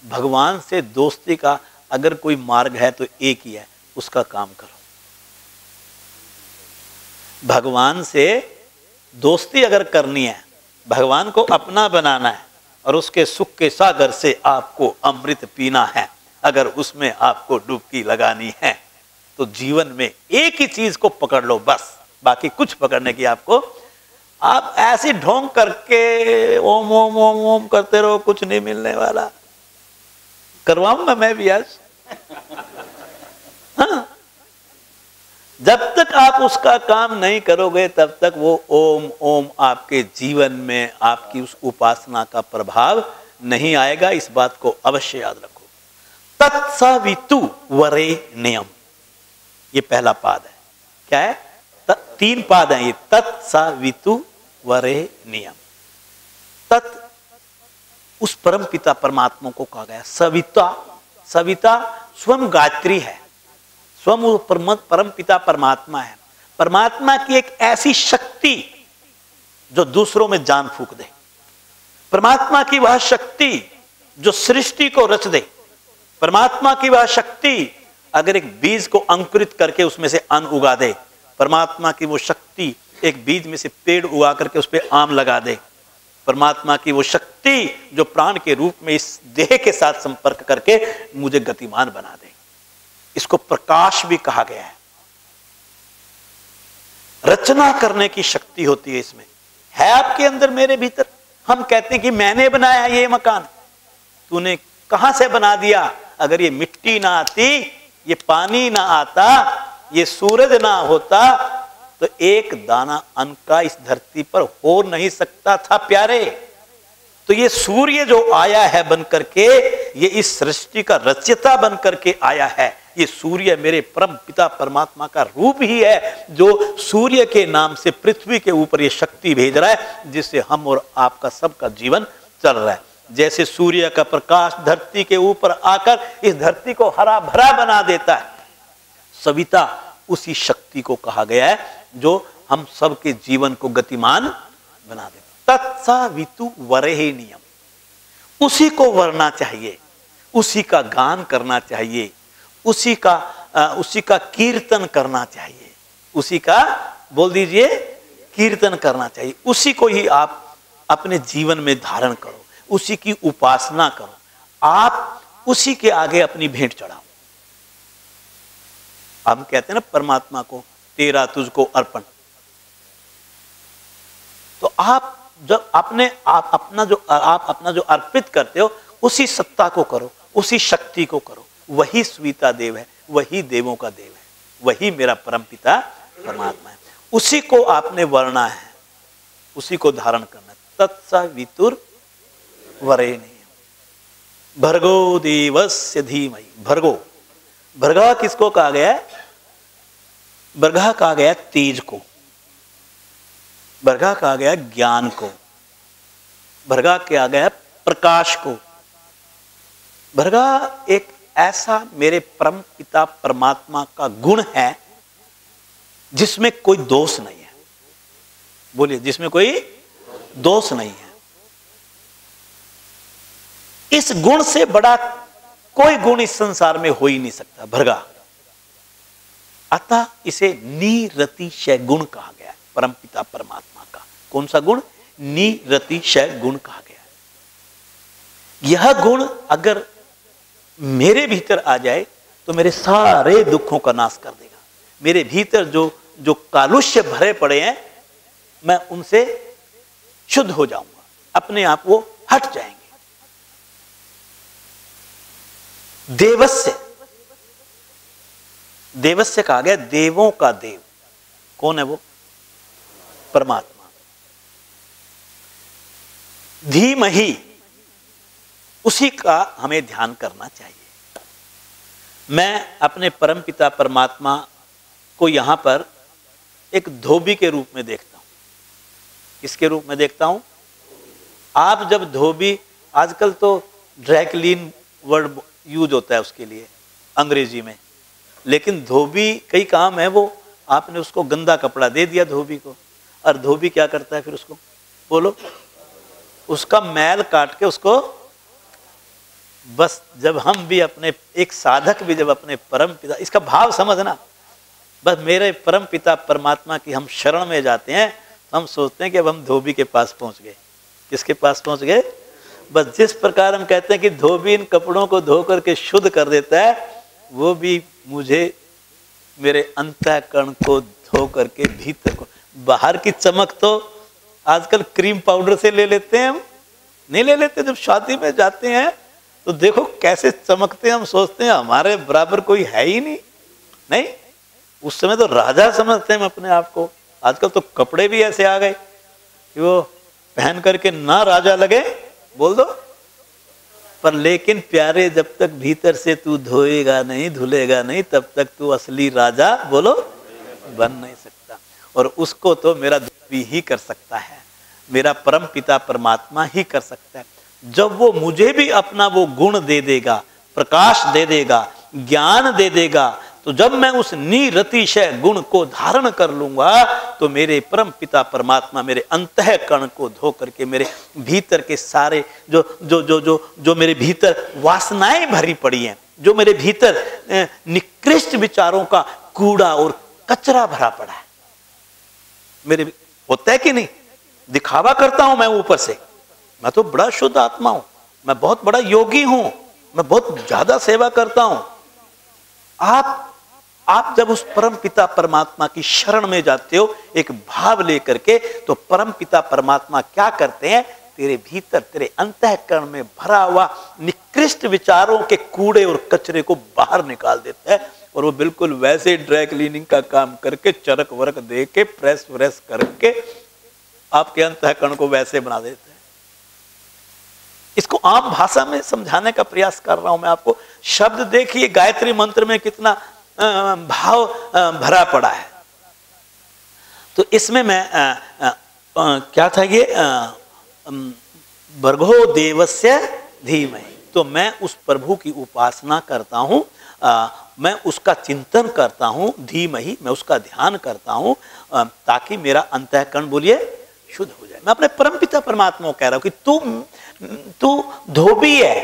भगवान से दोस्ती का अगर कोई मार्ग है तो एक ही है, उसका काम करो। भगवान से दोस्ती अगर करनी है, भगवान को अपना बनाना है और उसके सुख के सागर से आपको अमृत पीना है, अगर उसमें आपको डुबकी लगानी है, तो जीवन में एक ही चीज को पकड़ लो बस, बाकी कुछ पकड़ने की आपको, आप ऐसी ढोंग करके ओम ओम ओम ओम करते रहो, कुछ नहीं मिलने वाला। करवाऊंगा मैं भी आज। हाँ, जब तक आप उसका काम नहीं करोगे तब तक वो ओम ओम आपके जीवन में, आपकी उस उपासना का प्रभाव नहीं आएगा। इस बात को अवश्य याद रखो। तत्सवितु वरेण्यम, ये पहला पाद है। क्या है? 3 पाद हैं ये। तत्सवितु वरेण्यम, तत् उस परम पिता परमात्मा को कहा गया। सविता, सविता स्वयं गायत्री है, स्वयं वो परम पिता परमात्मा है। परमात्मा की एक ऐसी शक्ति जो दूसरों में जान फूंक दे, परमात्मा की वह शक्ति जो सृष्टि को रच दे, परमात्मा की वह शक्ति अगर एक बीज को अंकुरित करके उसमें से अन्न उगा दे, परमात्मा की वो शक्ति एक बीज में से पेड़ उगा करके उस पर आम लगा दे, परमात्मा की वो शक्ति जो प्राण के रूप में इस देह के साथ संपर्क करके मुझे गतिमान बना दे, इसको प्रकाश भी कहा गया है। रचना करने की शक्ति होती है इसमें, है आपके अंदर, मेरे भीतर। हम कहते हैं कि मैंने बनाया है ये मकान, तूने कहां से बना दिया? अगर ये मिट्टी ना आती, ये पानी ना आता, ये सूरज ना होता, तो एक दाना अन्न का इस धरती पर हो नहीं सकता था प्यारे। तो ये सूर्य जो आया है बन करके, ये इस सृष्टि का रचयिता बन करके आया है। ये सूर्य मेरे परम पिता परमात्मा का रूप ही है, जो सूर्य के नाम से पृथ्वी के ऊपर ये शक्ति भेज रहा है, जिससे हम और आपका सबका जीवन चल रहा है। जैसे सूर्य का प्रकाश धरती के ऊपर आकर इस धरती को हरा भरा बना देता है, सविता उसी शक्ति को कहा गया है जो हम सबके जीवन को गतिमान बना देता। तत्सवितु वरेण्यम, उसी को वरना चाहिए, उसी का गान करना चाहिए, उसी का कीर्तन करना चाहिए, उसी का, बोल दीजिए, कीर्तन करना चाहिए। उसी को ही आप अपने जीवन में धारण करो, उसी की उपासना करो, आप उसी के आगे अपनी भेंट चढ़ाओ। हम कहते हैं ना परमात्मा को, तेरा तुझको अर्पण। तो आप जब आप अपना जो अर्पित करते हो, उसी सत्ता को करो, उसी शक्ति को करो। वही स्वीता देव है, वही देवों का देव है, वही मेरा परम पिता परमात्मा है, उसी को आपने वरना है, उसी को धारण करना है। तत्सवितुर वरेण्यम भर्गो देवस्य धीमहि। भर्गो, भर्गा किसको कहा गया है? भर्गा कहा गया तेज को, भर्गा कहा गया ज्ञान को, भर्गा कहा गया प्रकाश को। भर्गा एक ऐसा मेरे परम पिता परमात्मा का गुण है जिसमें कोई दोष नहीं है। बोलिए, जिसमें कोई दोष नहीं है। इस गुण से बड़ा कोई गुण इस संसार में हो ही नहीं सकता, भर्गा। अतः इसे निरतिशय गुण कहा गया है परम पिता परमात्मा का। कौन सा गुण? निरतिशय गुण कहा गया है। यह गुण अगर मेरे भीतर आ जाए तो मेरे सारे दुखों का नाश कर देगा। मेरे भीतर जो कालुष्य भरे पड़े हैं, मैं उनसे शुद्ध हो जाऊंगा, अपने आप वो हट जाएंगे। देवस्य, देवस्य कहा गया देवों का देव। कौन है वो? परमात्मा। धीमहि, उसी का हमें ध्यान करना चाहिए। मैं अपने परम पिता परमात्मा को यहां पर एक धोबी के रूप में देखता हूं। किसके रूप में देखता हूं? आप जब धोबी, आजकल तो ड्राई क्लीन वर्ड यूज होता है उसके लिए अंग्रेजी में, लेकिन धोबी कई काम है वो, आपने उसको गंदा कपड़ा दे दिया धोबी को, और धोबी क्या करता है फिर उसको? बोलो, उसका मैल काट के उसको, बस जब हम भी अपने, एक साधक भी जब अपने परम पिता, इसका भाव समझना, बस मेरे परम पिता परमात्मा की हम शरण में जाते हैं तो हम सोचते हैं कि अब हम धोबी के पास पहुंच गए। किसके पास पहुंच गए? बस जिस प्रकार हम कहते हैं कि धोबी इन कपड़ों को धो करके शुद्ध कर देता है, वो भी मुझे मेरे अंतःकरण को धो करके भीतर को, बाहर की चमक तो आजकल क्रीम पाउडर से ले लेते हैं, हम नहीं ले लेते। जब शादी में जाते हैं तो देखो कैसे चमकते हैं, हम सोचते हैं हमारे बराबर कोई है ही नहीं। उस समय तो राजा समझते हैं हम अपने आप को। आजकल तो कपड़े भी ऐसे आ गए कि वो पहन करके ना राजा लगे, बोल दो, पर लेकिन प्यारे, जब तक भीतर से तू धोएगा नहीं, धुलेगा नहीं, तब तक तू असली राजा, बोलो, बन नहीं सकता। और उसको तो मेरा धोबी ही कर सकता है, मेरा परम पिता परमात्मा ही कर सकता है। जब वो मुझे भी अपना वो गुण दे देगा, प्रकाश दे देगा, ज्ञान दे देगा, तो जब मैं उस निरतिशय गुण को धारण कर लूंगा तो मेरे परम पिता परमात्मा मेरे अंतःकरण को धो करके मेरे भीतर के सारे जो मेरे भीतर वासनाएं भरी पड़ी हैं, जो मेरे भीतर निकृष्ट विचारों का कूड़ा और कचरा भरा पड़ा है, मेरे होता है कि नहीं? दिखावा करता हूं मैं ऊपर से, मैं तो बड़ा शुद्ध आत्मा हूं, मैं बहुत बड़ा योगी हूं, मैं बहुत ज्यादा सेवा करता हूं। आप जब उस परम पिता परमात्मा की शरण में जाते हो एक भाव लेकर के, तो परम पिता परमात्मा क्या करते हैं? तेरे भीतर, तेरे अंतःकरण में भरा हुआ निकृष्ट विचारों के कूड़े और कचरे को बाहर निकाल देता है, और वो बिल्कुल वैसे ड्राई क्लीनिंग का काम करके, चरक वरक दे के, प्रेस व्रेस करके आपके अंतःकरण को वैसे बना देता है। इसको आम भाषा में समझाने का प्रयास कर रहा हूं मैं आपको। शब्द देखिए, गायत्री मंत्र में कितना भाव भरा पड़ा है। तो इसमें मैं क्या था ये, भर्गो देवस्य धीमहि, तो मैं उस प्रभु की उपासना करता हूं, मैं उसका चिंतन करता हूं, धीमहि, मैं उसका ध्यान करता हूं, ताकि मेरा अंतःकरण, बोलिए, शुद्ध हो जाए। मैं अपने परमपिता परमात्मा को कह रहा हूं कि तू धोबी है,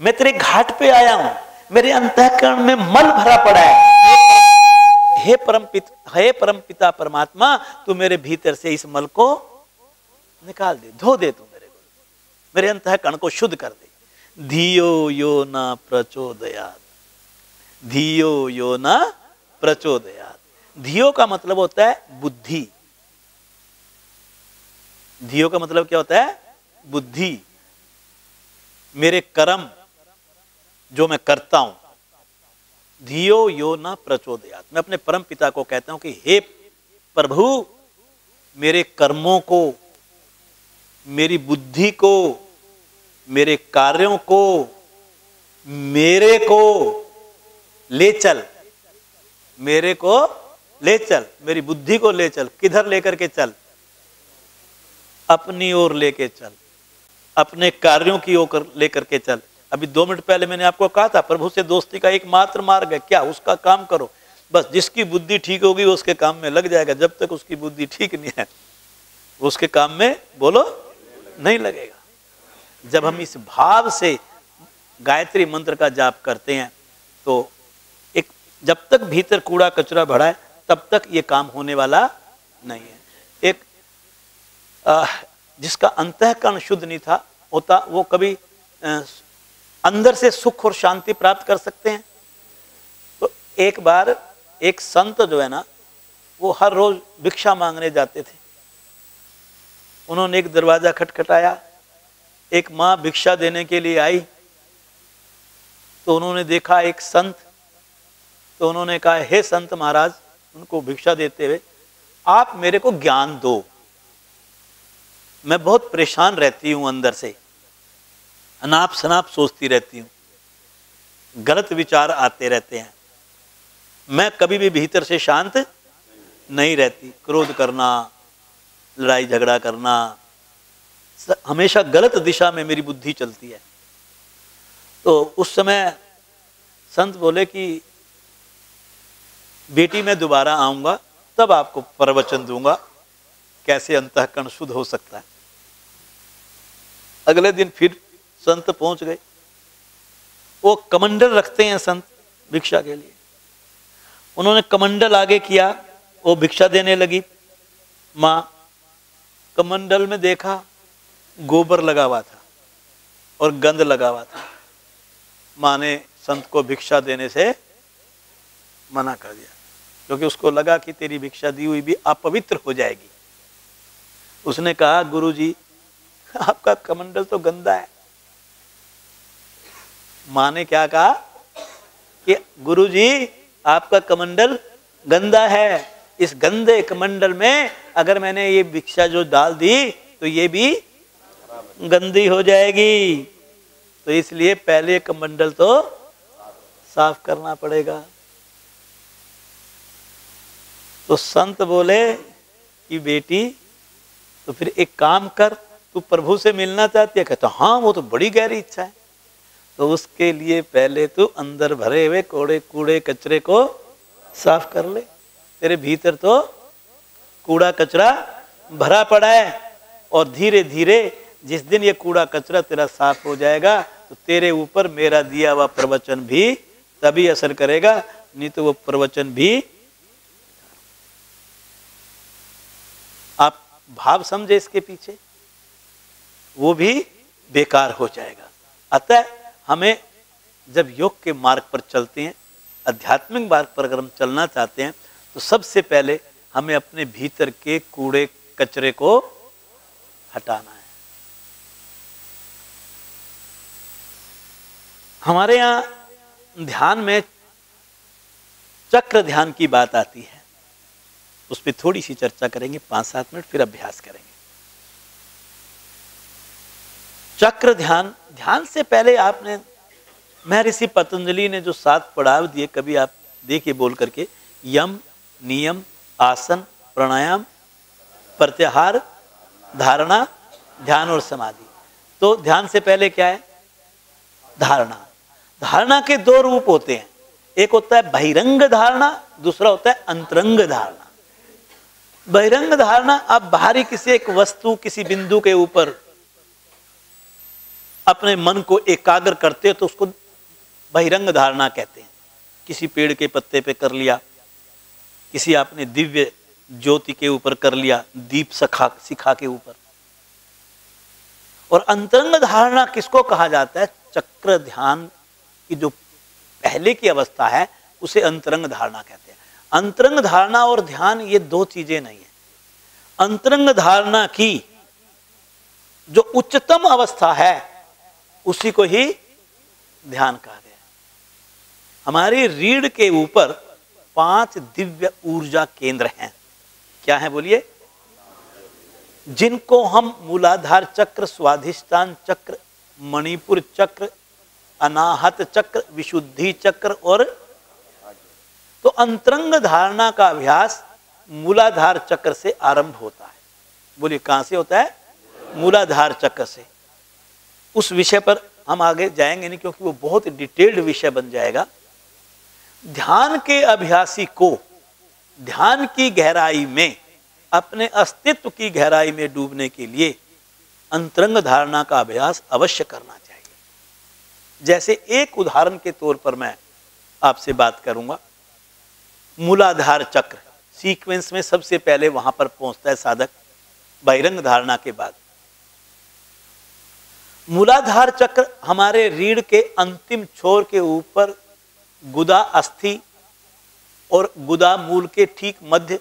मैं तेरे घाट पे आया हूं, मेरे अंतःकरण में मल भरा पड़ा है, हे परमपिता परमात्मा, तू मेरे भीतर से इस मल को निकाल दे, धो दे, तू मेरे अंतःकरण को शुद्ध कर दे। धियो यो न प्रचोदयात्, धियो यो न प्रचोदयात्। धियो का मतलब होता है बुद्धि। धियो का मतलब क्या होता है? बुद्धि। मेरे कर्म जो मैं करता हूं, धियो यो न प्रचोदयात्। मैं अपने परम पिता को कहता हूं कि हे प्रभु मेरे कर्मों को, मेरी बुद्धि को, मेरे कार्यों को, मेरे को ले चल, मेरे को ले चल, मेरी बुद्धि को ले चल। किधर लेकर के चल? अपनी ओर लेके चल, अपने कार्यों की ओर लेकर के चल। अभी 2 मिनट पहले मैंने आपको कहा था प्रभु से दोस्ती का एकमात्र मार्ग है क्या? उसका काम करो। बस जिसकी बुद्धि ठीक होगी वो उसके काम में लग जाएगा। जब तक उसकी बुद्धि ठीक नहीं है वो उसके काम में बोलो नहीं लगेगा। जब हम इस भाव से गायत्री मंत्र का जाप करते हैं तो एक जब तक भीतर कूड़ा कचरा भरा है तब तक ये काम होने वाला नहीं है। एक जिसका अंतःकरण शुद्ध नहीं था होता वो कभी अंदर से सुख और शांति प्राप्त कर सकते हैं? तो एक बार एक संत जो है ना वो हर रोज भिक्षा मांगने जाते थे। उन्होंने एक दरवाजा खटखटाया, एक माँ भिक्षा देने के लिए आई। तो उन्होंने देखा एक संत, तो उन्होंने कहा हे संत महाराज, उनको भिक्षा देते हुए, आप मेरे को ज्ञान दो, मैं बहुत परेशान रहती हूं, अंदर से अनाप शनाप सोचती रहती हूं, गलत विचार आते रहते हैं, मैं कभी भी भीतर से शांत नहीं रहती, क्रोध करना, लड़ाई झगड़ा करना, हमेशा गलत दिशा में मेरी बुद्धि चलती है। तो उस समय संत बोले कि बेटी मैं दोबारा आऊंगा तब आपको प्रवचन दूंगा कैसे अंतःकरण शुद्ध हो सकता है। अगले दिन फिर संत पहुंच गए। वो कमंडल रखते हैं संत भिक्षा के लिए। उन्होंने कमंडल आगे किया, वो भिक्षा देने लगी। माँ कमंडल में देखा गोबर लगा हुआ था और गंध लगा हुआ था। माँ ने संत को भिक्षा देने से मना कर दिया क्योंकि उसको लगा कि तेरी भिक्षा दी हुई भी अपवित्र हो जाएगी। उसने कहा गुरुजी आपका कमंडल तो गंदा है। माँ ने क्या कहा कि गुरुजी आपका कमंडल गंदा है, इस गंदे कमंडल में अगर मैंने ये भिक्षा जो डाल दी तो ये भी गंदी हो जाएगी, तो इसलिए पहले कमंडल तो साफ करना पड़ेगा। तो संत बोले कि बेटी तो फिर एक काम कर, तू प्रभु से मिलना चाहती है? कहता हाँ वो तो बड़ी गहरी इच्छा है। तो उसके लिए पहले तू अंदर भरे हुए कोड़े कूड़े कचरे को साफ कर ले। तेरे भीतर तो कूड़ा कचरा भरा पड़ा है और धीरे धीरे जिस दिन ये कूड़ा कचरा तेरा साफ हो जाएगा तो तेरे ऊपर मेरा दिया हुआ प्रवचन भी तभी असर करेगा, नहीं तो वो प्रवचन भी। आप भाव समझे इसके पीछे, वो भी बेकार हो जाएगा। अतः हमें जब योग के मार्ग पर चलते हैं, आध्यात्मिक मार्ग पर अगर हम चलना चाहते हैं तो सबसे पहले हमें अपने भीतर के कूड़े कचरे को हटाना है। हमारे यहाँ ध्यान में चक्र ध्यान की बात आती है, उस पर थोड़ी सी चर्चा करेंगे, 5-7 मिनट, फिर अभ्यास करेंगे। चक्र ध्यान, ध्यान से पहले आपने महर्षि पतंजलि ने जो 7 पड़ाव दिए, कभी आप देखिए बोल करके, यम, नियम, आसन, प्राणायाम, प्रत्याहार, धारणा, ध्यान और समाधि। तो ध्यान से पहले क्या है? धारणा। धारणा के 2 रूप होते हैं, एक होता है बहिरंग धारणा, दूसरा होता है अंतरंग धारणा। बहिरंग धारणा, आप बाहरी किसी एक वस्तु, किसी बिंदु के ऊपर अपने मन को एकाग्र करते हो तो उसको बहिरंग धारणा कहते हैं। किसी पेड़ के पत्ते पे कर लिया, किसी आपने दिव्य ज्योति के ऊपर कर लिया, दीप शिखा के ऊपर। और अंतरंग धारणा किसको कहा जाता है? चक्र ध्यान की जो पहले की अवस्था है उसे अंतरंग धारणा कहते हैं। अंतरंग धारणा और ध्यान ये 2 चीजें नहीं है। अंतरंग धारणा की जो उच्चतम अवस्था है उसी को ही ध्यान कहा गया। हमारी रीढ़ के ऊपर 5 दिव्य ऊर्जा केंद्र हैं। क्या है बोलिए? जिनको हम मूलाधार चक्र, स्वाधिष्ठान चक्र, मणिपुर चक्र, अनाहत चक्र, विशुद्धि चक्र और तो अंतरंग धारणा का अभ्यास मूलाधार चक्र से आरंभ होता है। बोलिए कहां से होता है? मूलाधार चक्र से। उस विषय पर हम आगे जाएंगे नहीं, क्योंकि वो बहुत डिटेल्ड विषय बन जाएगा। ध्यान के अभ्यासी को ध्यान की गहराई में, अपने अस्तित्व की गहराई में डूबने के लिए अंतरंग धारणा का अभ्यास अवश्य करना चाहिए। जैसे एक उदाहरण के तौर पर मैं आपसे बात करूंगा। मूलाधार चक्र सीक्वेंस में सबसे पहले वहां पर पहुंचता है साधक, बहिरंग धारणा के बाद। मूलाधार चक्र हमारे रीढ़ के अंतिम छोर के ऊपर गुदा अस्थि और गुदा मूल के ठीक मध्य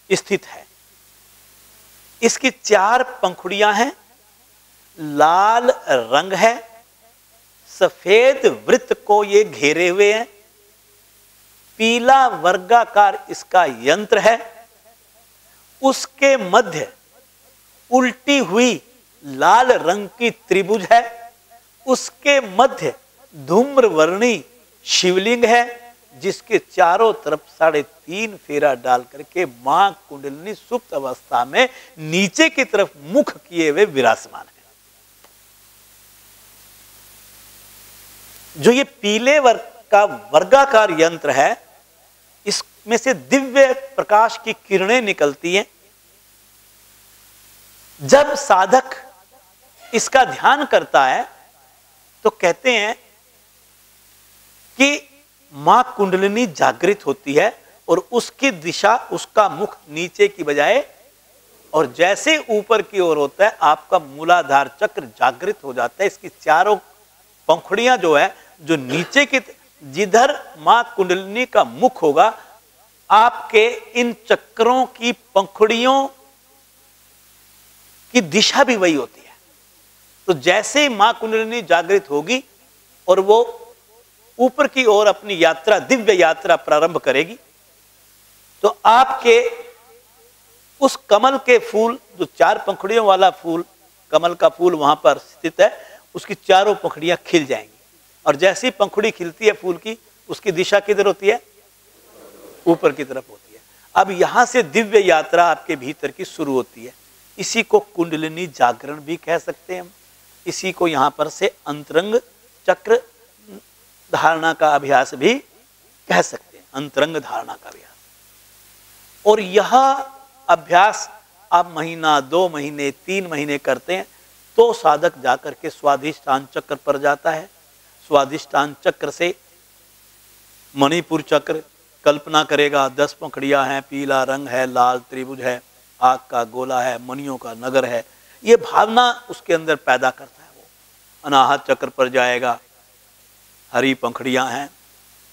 स्थित है। इसकी 4 पंखुड़ियां हैं, लाल रंग है, सफेद वृत्त को ये घेरे हुए हैं, पीला वर्गाकार इसका यंत्र है, उसके मध्य उल्टी हुई लाल रंग की त्रिभुज है, उसके मध्य धूम्रवर्णी शिवलिंग है, जिसके चारों तरफ 3.5 फेरा डाल करके मां कुंडलिनी सुप्त अवस्था में नीचे की तरफ मुख किए हुए विराजमान है। जो ये पीले वर्ग का वर्गाकार यंत्र है, इसमें से दिव्य प्रकाश की किरणें निकलती हैं। जब साधक इसका ध्यान करता है तो कहते हैं कि मां कुंडलिनी जागृत होती है और उसकी दिशा, उसका मुख नीचे की बजाय, और जैसे ऊपर की ओर होता है आपका मूलाधार चक्र जागृत हो जाता है। इसकी 4 पंखुड़ियां जो है, जो नीचे की, जिधर मां कुंडलिनी का मुख होगा, आपके इन चक्रों की पंखुड़ियों की दिशा भी वही होती है। तो जैसे ही मां कुंडलिनी जागृत होगी और वो ऊपर की ओर अपनी यात्रा, दिव्य यात्रा प्रारंभ करेगी, तो आपके उस कमल के फूल, जो 4 पंखुड़ियों वाला फूल, कमल का फूल वहां पर स्थित है, उसकी 4 पंखुड़ियां खिल जाएंगी। और जैसी पंखुड़ी खिलती है फूल की, उसकी दिशा किधर होती है? ऊपर की तरफ होती है। अब यहां से दिव्य यात्रा आपके भीतर की शुरू होती है। इसी को कुंडलिनी जागरण भी कह सकते हैं हम। इसी को यहां पर से अंतरंग चक्र धारणा का अभ्यास भी कह सकते हैं, अंतरंग धारणा का अभ्यास। और यह अभ्यास आप महीना, 2 महीने, 3 महीने करते हैं तो साधक जाकर के स्वाधिष्ठान चक्र पर जाता है। स्वाधिष्ठान चक्र से मणिपुर चक्र कल्पना करेगा, 10 पंखुड़ियां हैं, पीला रंग है, लाल त्रिभुज है, आग का गोला है, मणियों का नगर है, ये भावना उसके अंदर पैदा करता है। वो अनाहत चक्र पर जाएगा, हरी पंखुड़ियां हैं,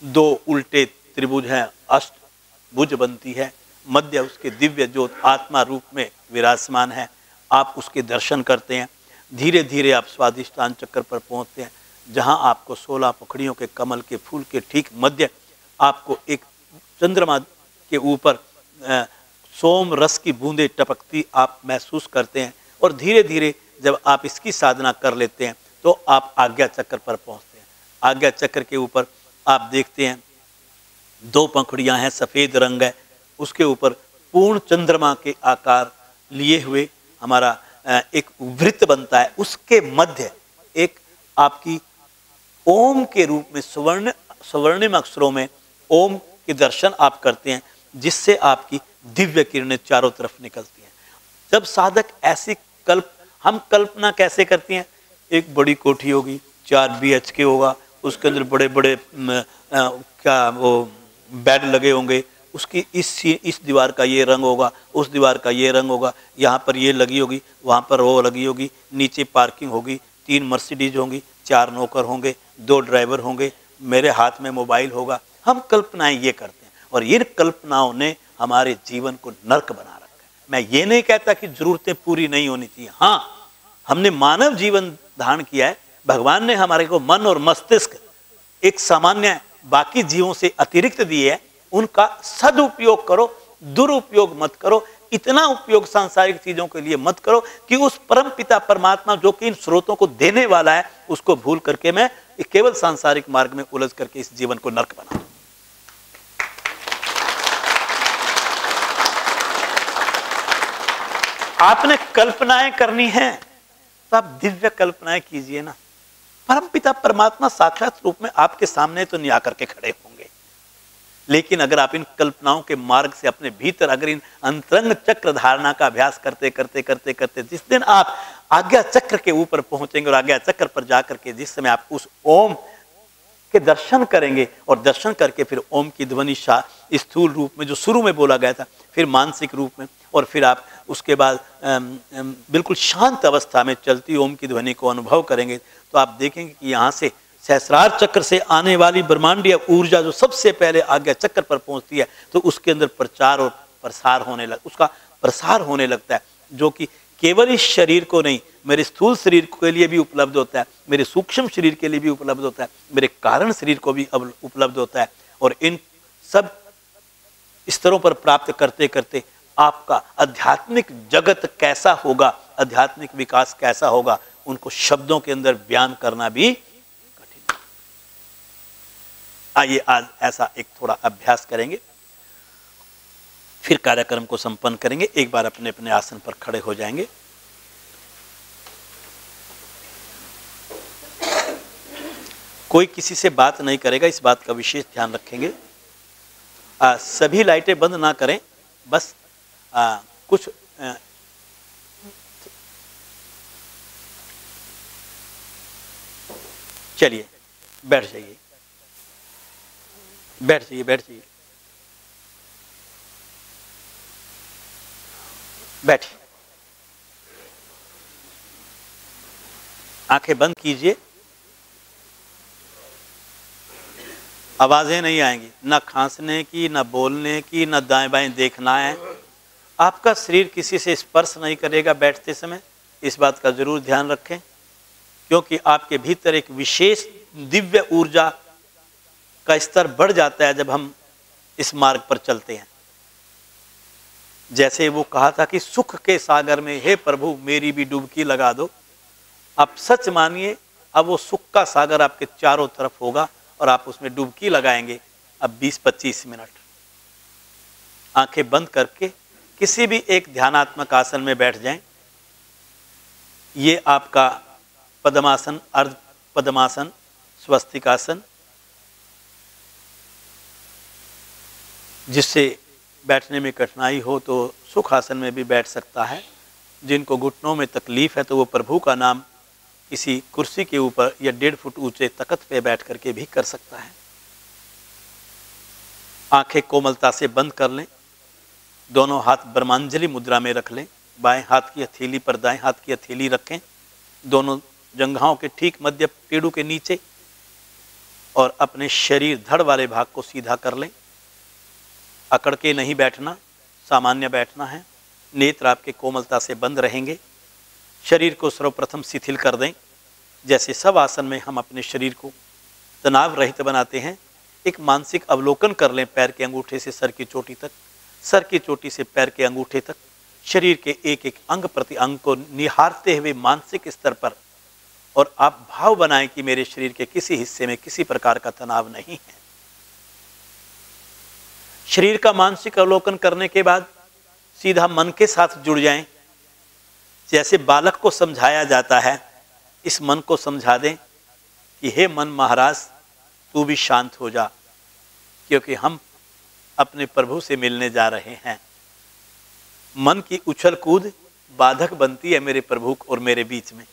2 उल्टे त्रिभुज हैं, अष्टभुज बनती है, मध्य उसके दिव्य ज्योत आत्मा रूप में विराजमान है। आप उसके दर्शन करते हैं। धीरे धीरे आप स्वाधिष्ठान चक्र पर पहुंचते हैं, जहां आपको 16 पंखुड़ियों के कमल के फूल के ठीक मध्य आपको एक चंद्रमा के ऊपर सोम रस की बूंदें टपकती आप महसूस करते हैं। और धीरे धीरे जब आप इसकी साधना कर लेते हैं तो आप आज्ञा चक्र पर पहुंचते हैं। आज्ञा चक्र के ऊपर आप देखते हैं 2 पंखुड़ियां हैं, सफ़ेद रंग है, उसके ऊपर पूर्ण चंद्रमा के आकार लिए हुए हमारा एक वृत्त बनता है। उसके मध्य एक आपकी ओम के रूप में स्वर्णिम अक्षरों में ओम के दर्शन आप करते हैं, जिससे आपकी दिव्य किरणें चारों तरफ निकलती हैं। जब साधक ऐसी हम कल्पना कैसे करती हैं? एक बड़ी कोठी होगी, 4 BHK होगा, उसके अंदर बड़े बड़े क्या वो बेड लगे होंगे, उसकी इस दीवार का ये रंग होगा, उस दीवार का ये रंग होगा, यहाँ पर ये लगी होगी, वहाँ पर वो लगी होगी, नीचे पार्किंग होगी, 3 मर्सिडीज होंगी, 4 नौकर होंगे, 2 ड्राइवर होंगे, मेरे हाथ में मोबाइल होगा। हम कल्पनाएं ये करते हैं और इन कल्पनाओं ने हमारे जीवन को नर्क बना रखा है। मैं ये नहीं कहता कि जरूरतें पूरी नहीं होनी चाहिए। हाँ, हमने मानव जीवन धारण किया है, भगवान ने हमारे को मन और मस्तिष्क एक सामान्य बाकी जीवों से अतिरिक्त दिए है, उनका सदुपयोग करो। दुरुपयोग मत करो, इतना उपयोग सांसारिक चीजों के लिए मत करो कि उस परम पिता परमात्मा जो कि इन स्रोतों को देने वाला है उसको भूल करके मैं केवल सांसारिक मार्ग में उलझ करके इस जीवन को नर्क बना दूं। आपने कल्पनाएं करनी है तो आप दिव्य कल्पनाएं कीजिए ना। परमपिता परमात्मा साक्षात रूप में आपके सामने तो नहीं आकर के खड़े होंगे, लेकिन अगर आप इन कल्पनाओं के मार्ग से अपने भीतर अगर इन अंतरंग चक्र धारणा का अभ्यास करते करते करते करते जिस दिन आप आज्ञा चक्र के ऊपर पहुंचेंगे और आज्ञा चक्र पर जाकर के जिस समय आप उस ओम के दर्शन करेंगे और दर्शन करके फिर ओम की ध्वनि स्थूल रूप में जो शुरू में बोला गया था, फिर मानसिक रूप में, और फिर आप उसके बाद बिल्कुल शांत अवस्था में चलती ओम की ध्वनि को अनुभव करेंगे, तो आप देखेंगे कि यहाँ से सहस्रार चक्र से आने वाली ब्रह्मांडीय ऊर्जा जो सबसे पहले आज्ञा चक्र पर पहुंचती है तो उसके अंदर प्रचार और प्रसार उसका प्रसार होने लगता है, जो कि केवल इस शरीर को नहीं, मेरे स्थूल शरीर के लिए भी उपलब्ध होता है, मेरे सूक्ष्म शरीर के लिए भी उपलब्ध होता है, मेरे कारण शरीर को भी अब उपलब्ध होता है। और इन सब स्तरों पर प्राप्त करते करते आपका आध्यात्मिक जगत कैसा होगा, आध्यात्मिक विकास कैसा होगा, उनको शब्दों के अंदर बयान करना भी कठिन। आइए आज ऐसा एक थोड़ा अभ्यास करेंगे, फिर कार्यक्रम को संपन्न करेंगे। एक बार अपने अपने आसन पर खड़े हो जाएंगे। कोई किसी से बात नहीं करेगा, इस बात का विशेष ध्यान रखेंगे। सभी लाइटें बंद ना करें, बस कुछ चलिए बैठ जाइए, बैठ जाइए, बैठ जाइए, बैठिए। आंखें बंद कीजिए, आवाजें नहीं आएंगी, ना खांसने की, ना बोलने की, ना दाएं बाएं देखना है। आपका शरीर किसी से स्पर्श नहीं करेगा बैठते समय, इस बात का जरूर ध्यान रखें, क्योंकि आपके भीतर एक विशेष दिव्य ऊर्जा का स्तर बढ़ जाता है जब हम इस मार्ग पर चलते हैं। जैसे वो कहा था कि सुख के सागर में हे प्रभु मेरी भी डुबकी लगा दो, आप सच मानिए अब वो सुख का सागर आपके चारों तरफ होगा और आप उसमें डुबकी लगाएंगे। अब 20-25 मिनट आंखें बंद करके किसी भी एक ध्यानात्मक आसन में बैठ जाएं। ये आपका पद्मासन, अर्ध पद्मासन, स्वस्तिकासन, जिससे बैठने में कठिनाई हो तो सुखासन में भी बैठ सकता है। जिनको घुटनों में तकलीफ है तो वो प्रभु का नाम किसी कुर्सी के ऊपर या 1.5 फुट ऊंचे तख्त पे बैठ करके भी कर सकता है। आंखें कोमलता से बंद कर लें, दोनों हाथ ब्रह्मांजलि मुद्रा में रख लें, बाएं हाथ की हथेली पर दाएं हाथ की हथेली रखें, दोनों जंघाओं के ठीक मध्य पेड़ों के नीचे, और अपने शरीर धड़ वाले भाग को सीधा कर लें। अकड़ के नहीं बैठना, सामान्य बैठना है। नेत्र आपके कोमलता से बंद रहेंगे। शरीर को सर्वप्रथम शिथिल कर दें। जैसे सब आसन में हम अपने शरीर को तनाव रहित बनाते हैं, एक मानसिक अवलोकन कर लें। पैर के अंगूठे से सर की चोटी तक, सर की चोटी से पैर के अंगूठे तक, शरीर के एक एक अंग प्रति अंग को निहारते हुए मानसिक स्तर पर, और आप भाव बनाएं कि मेरे शरीर के किसी हिस्से में किसी प्रकार का तनाव नहीं है। शरीर का मानसिक अवलोकन करने के बाद सीधा मन के साथ जुड़ जाएं। जैसे बालक को समझाया जाता है, इस मन को समझा दें कि हे मन महाराज तू भी शांत हो जा, क्योंकि हम अपने प्रभु से मिलने जा रहे हैं। मन की उछल कूद बाधक बनती है मेरे प्रभु और मेरे बीच में,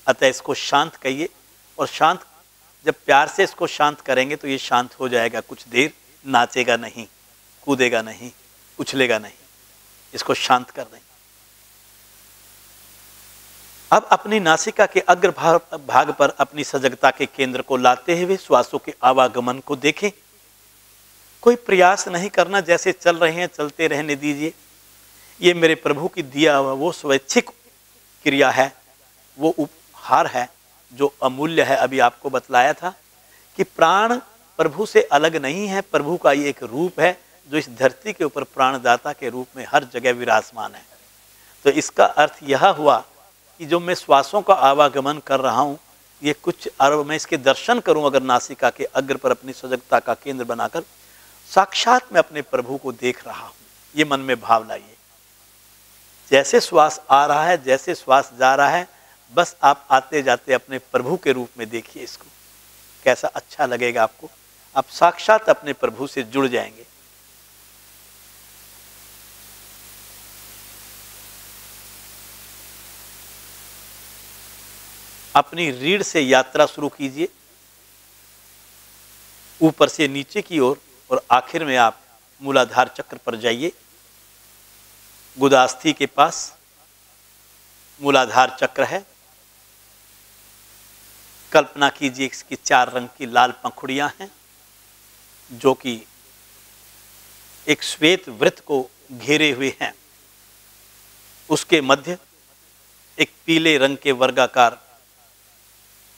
अतः इसको शांत कहिए। और शांत जब प्यार से इसको शांत करेंगे तो ये शांत हो जाएगा। कुछ देर नाचेगा नहीं, कूदेगा नहीं, उछलेगा नहीं, इसको शांत कर दें। अब अपनी नासिका के अग्र भाग पर अपनी सजगता के केंद्र को लाते हुए श्वासों के आवागमन को देखें। कोई प्रयास नहीं करना, जैसे चल रहे हैं चलते रहने दीजिए। ये मेरे प्रभु की दिया हुआ वो स्वैच्छिक क्रिया है, वो उपहार है जो अमूल्य है। अभी आपको बतलाया था कि प्राण प्रभु से अलग नहीं है, प्रभु का ये एक रूप है जो इस धरती के ऊपर प्राणदाता के रूप में हर जगह विराजमान है। तो इसका अर्थ यह हुआ कि जो मैं श्वासों का आवागमन कर रहा हूँ, ये कुछ अर्थ मैं इसके दर्शन करूं अगर नासिका के अग्र पर अपनी सजगता का केंद्र बनाकर, साक्षात मैं अपने प्रभु को देख रहा हूं। ये मन में भाव लाइए। जैसे श्वास आ रहा है, जैसे श्वास जा रहा है, बस आप आते जाते अपने प्रभु के रूप में देखिए इसको। कैसा अच्छा लगेगा आपको, आप साक्षात अपने प्रभु से जुड़ जाएंगे। अपनी रीढ़ से यात्रा शुरू कीजिए, ऊपर से नीचे की ओर, और आखिर में आप मूलाधार चक्र पर जाइए। गुदास्थि के पास मूलाधार चक्र है। कल्पना कीजिए इसकी 4 रंग की लाल पंखुड़ियां हैं, जो कि एक श्वेत वृत्त को घेरे हुए हैं। उसके मध्य एक पीले रंग के वर्गाकार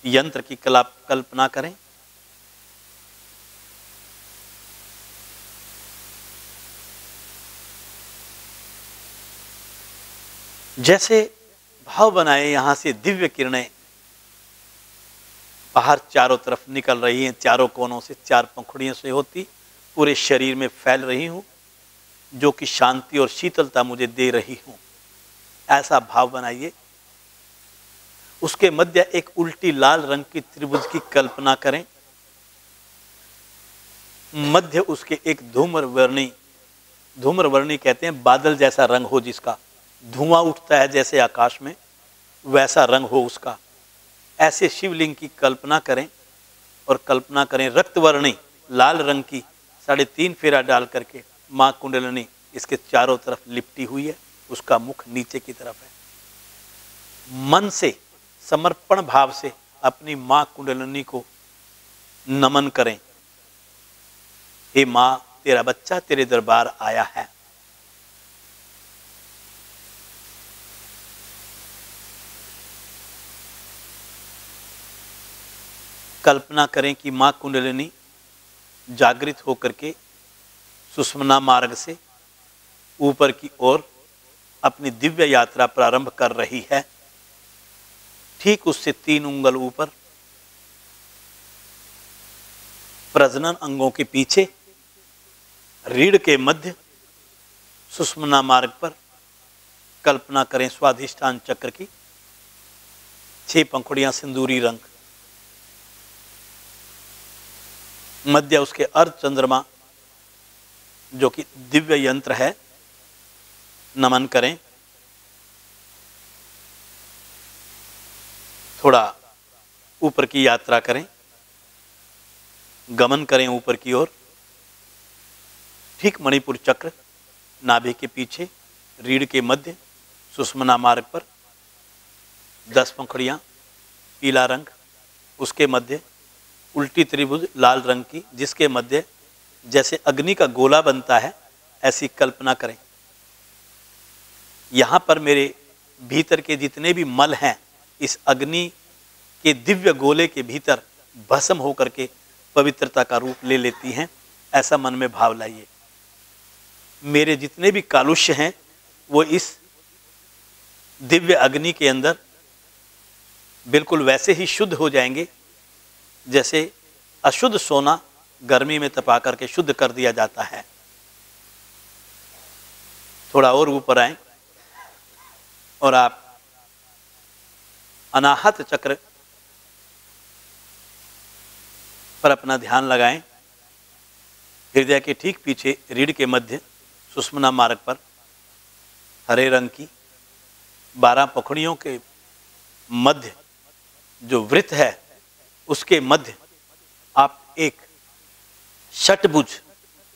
यंत्र की कल्पना करें। जैसे भाव बनाए यहां से दिव्य किरणें बाहर चारों तरफ निकल रही हैं, चारों कोनों से 4 पंखुड़ियों से होती पूरे शरीर में फैल रही हूं, जो कि शांति और शीतलता मुझे दे रही हूं। ऐसा भाव बनाइए। उसके मध्य एक उल्टी लाल रंग की त्रिभुज की कल्पना करें। मध्य उसके एक धूम्रवर्णी कहते हैं बादल जैसा रंग हो, जिसका धुआं उठता है जैसे आकाश में, वैसा रंग हो उसका। ऐसे शिवलिंग की कल्पना करें और कल्पना करें रक्तवर्णी लाल रंग की 3.5 फेरा डाल करके माँ कुंडलिनी इसके चारों तरफ लिपटी हुई है। उसका मुख नीचे की तरफ है। मन से समर्पण भाव से अपनी माँ कुंडलिनी को नमन करें। हे माँ, तेरा बच्चा तेरे दरबार आया है। कल्पना करें कि माँ कुंडलिनी जागृत होकर के सुषुम्ना मार्ग से ऊपर की ओर अपनी दिव्य यात्रा प्रारंभ कर रही है। ठीक उससे 3 उंगल ऊपर प्रजनन अंगों के पीछे रीढ़ के मध्य सुषुम्ना मार्ग पर कल्पना करें स्वाधिष्ठान चक्र की 6 पंखुड़ियां सिंदूरी रंग। मध्य उसके अर्ध चंद्रमा, जो कि दिव्य यंत्र है, नमन करें। थोड़ा ऊपर की यात्रा करें, गमन करें ऊपर की ओर। ठीक मणिपुर चक्र नाभि के पीछे रीढ़ के मध्य सुषुम्ना मार्ग पर 10 पंखुड़ियां पीला रंग, उसके मध्य उल्टी त्रिभुज लाल रंग की, जिसके मध्य जैसे अग्नि का गोला बनता है, ऐसी कल्पना करें। यहां पर मेरे भीतर के जितने भी मल हैं, इस अग्नि के दिव्य गोले के भीतर भस्म होकर के पवित्रता का रूप ले लेती हैं। ऐसा मन में भाव लाइए। मेरे जितने भी कालुष्य हैं, वो इस दिव्य अग्नि के अंदर बिल्कुल वैसे ही शुद्ध हो जाएंगे जैसे अशुद्ध सोना गर्मी में तपा करके शुद्ध कर दिया जाता है। थोड़ा और ऊपर आए और आप अनाहत चक्र पर अपना ध्यान लगाएं। हृदय के ठीक पीछे रीढ़ के मध्य सुषुम्ना मार्ग पर हरे रंग की 12 पंखुड़ियों के मध्य जो वृत्त है, उसके मध्य आप एक षटभुज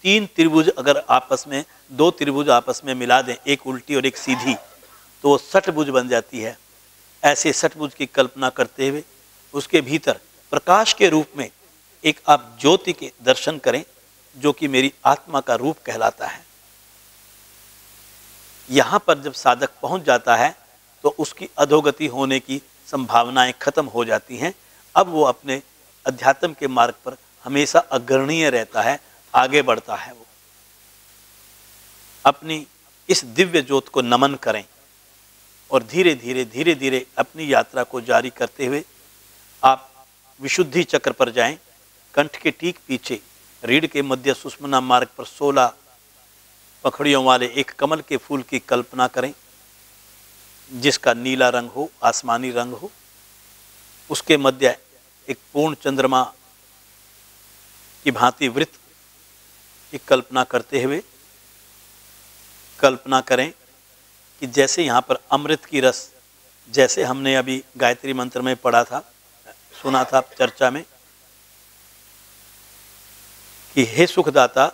3 त्रिभुज, अगर आपस में 2 त्रिभुज आपस में मिला दें, एक उल्टी और एक सीधी, तो वो षटभुज बन जाती है। ऐसे षटभुज की कल्पना करते हुए उसके भीतर प्रकाश के रूप में एक आप ज्योति के दर्शन करें, जो कि मेरी आत्मा का रूप कहलाता है। यहाँ पर जब साधक पहुँच जाता है तो उसकी अधोगति होने की संभावनाएं खत्म हो जाती हैं। अब वो अपने अध्यात्म के मार्ग पर हमेशा अग्रणीय रहता है, आगे बढ़ता है। वो अपनी इस दिव्य ज्योत को नमन करें और धीरे धीरे अपनी यात्रा को जारी करते हुए आप विशुद्धि चक्र पर जाएं। कंठ के ठीक पीछे रीढ़ के मध्य सुषुम्ना मार्ग पर 16 पंखुड़ियों वाले एक कमल के फूल की कल्पना करें, जिसका नीला रंग हो, आसमानी रंग हो। उसके मध्य एक पूर्ण चंद्रमा की भांति वृत्त की कल्पना करते हुए कल्पना करें कि जैसे यहाँ पर अमृत की रस, जैसे हमने अभी गायत्री मंत्र में पढ़ा था, सुना था चर्चा में कि हे सुखदाता,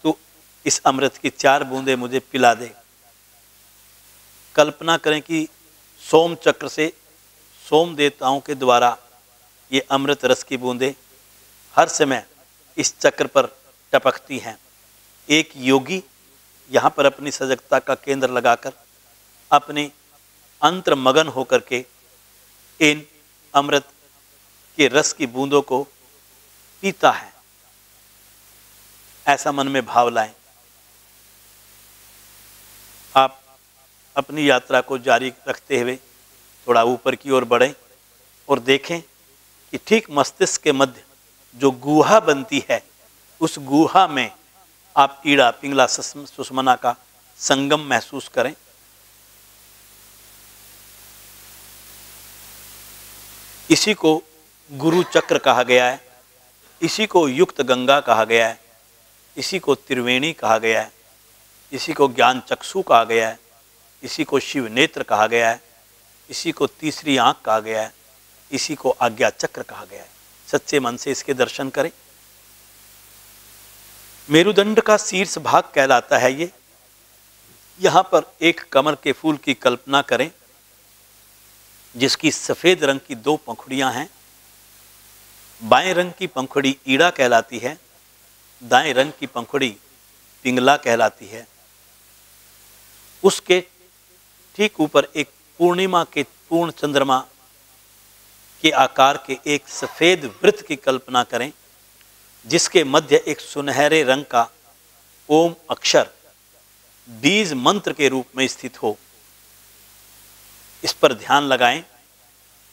तू इस अमृत की 4 बूंदें मुझे पिला दे। कल्पना करें कि सोम चक्र से सोम देवताओं के द्वारा ये अमृत रस की बूंदें हर समय इस चक्र पर टपकती हैं। एक योगी यहाँ पर अपनी सजगता का केंद्र लगाकर अपने अंतर मगन होकर के इन अमृत के रस की बूंदों को पीता है। ऐसा मन में भाव लाएं। आप अपनी यात्रा को जारी रखते हुए थोड़ा ऊपर की ओर बढ़ें और देखें कि ठीक मस्तिष्क के मध्य जो गुहा बनती है, उस गुहा में आप ईड़ा पिंगला सुषुम्ना का संगम महसूस करें। इसी को गुरु चक्र कहा गया है, इसी को युक्त गंगा कहा गया है, इसी को त्रिवेणी कहा गया है, इसी को ज्ञान चक्षु कहा गया है, इसी को शिव नेत्र कहा गया है, इसी को तीसरी आंख कहा गया है, इसी को आज्ञा चक्र कहा गया है। सच्चे मन से इसके दर्शन करें। मेरुदंड का शीर्ष भाग कहलाता है ये। यहाँ पर एक कमल के फूल की कल्पना करें, जिसकी सफ़ेद रंग की 2 पंखुड़ियाँ हैं। बाएं रंग की पंखुड़ी ईड़ा कहलाती है, दाएं रंग की पंखुड़ी पिंगला कहलाती है। उसके ठीक ऊपर एक पूर्णिमा के पूर्ण चंद्रमा के आकार के एक सफ़ेद वृत्त की कल्पना करें, जिसके मध्य एक सुनहरे रंग का ओम अक्षर बीज मंत्र के रूप में स्थित हो। इस पर ध्यान लगाएं,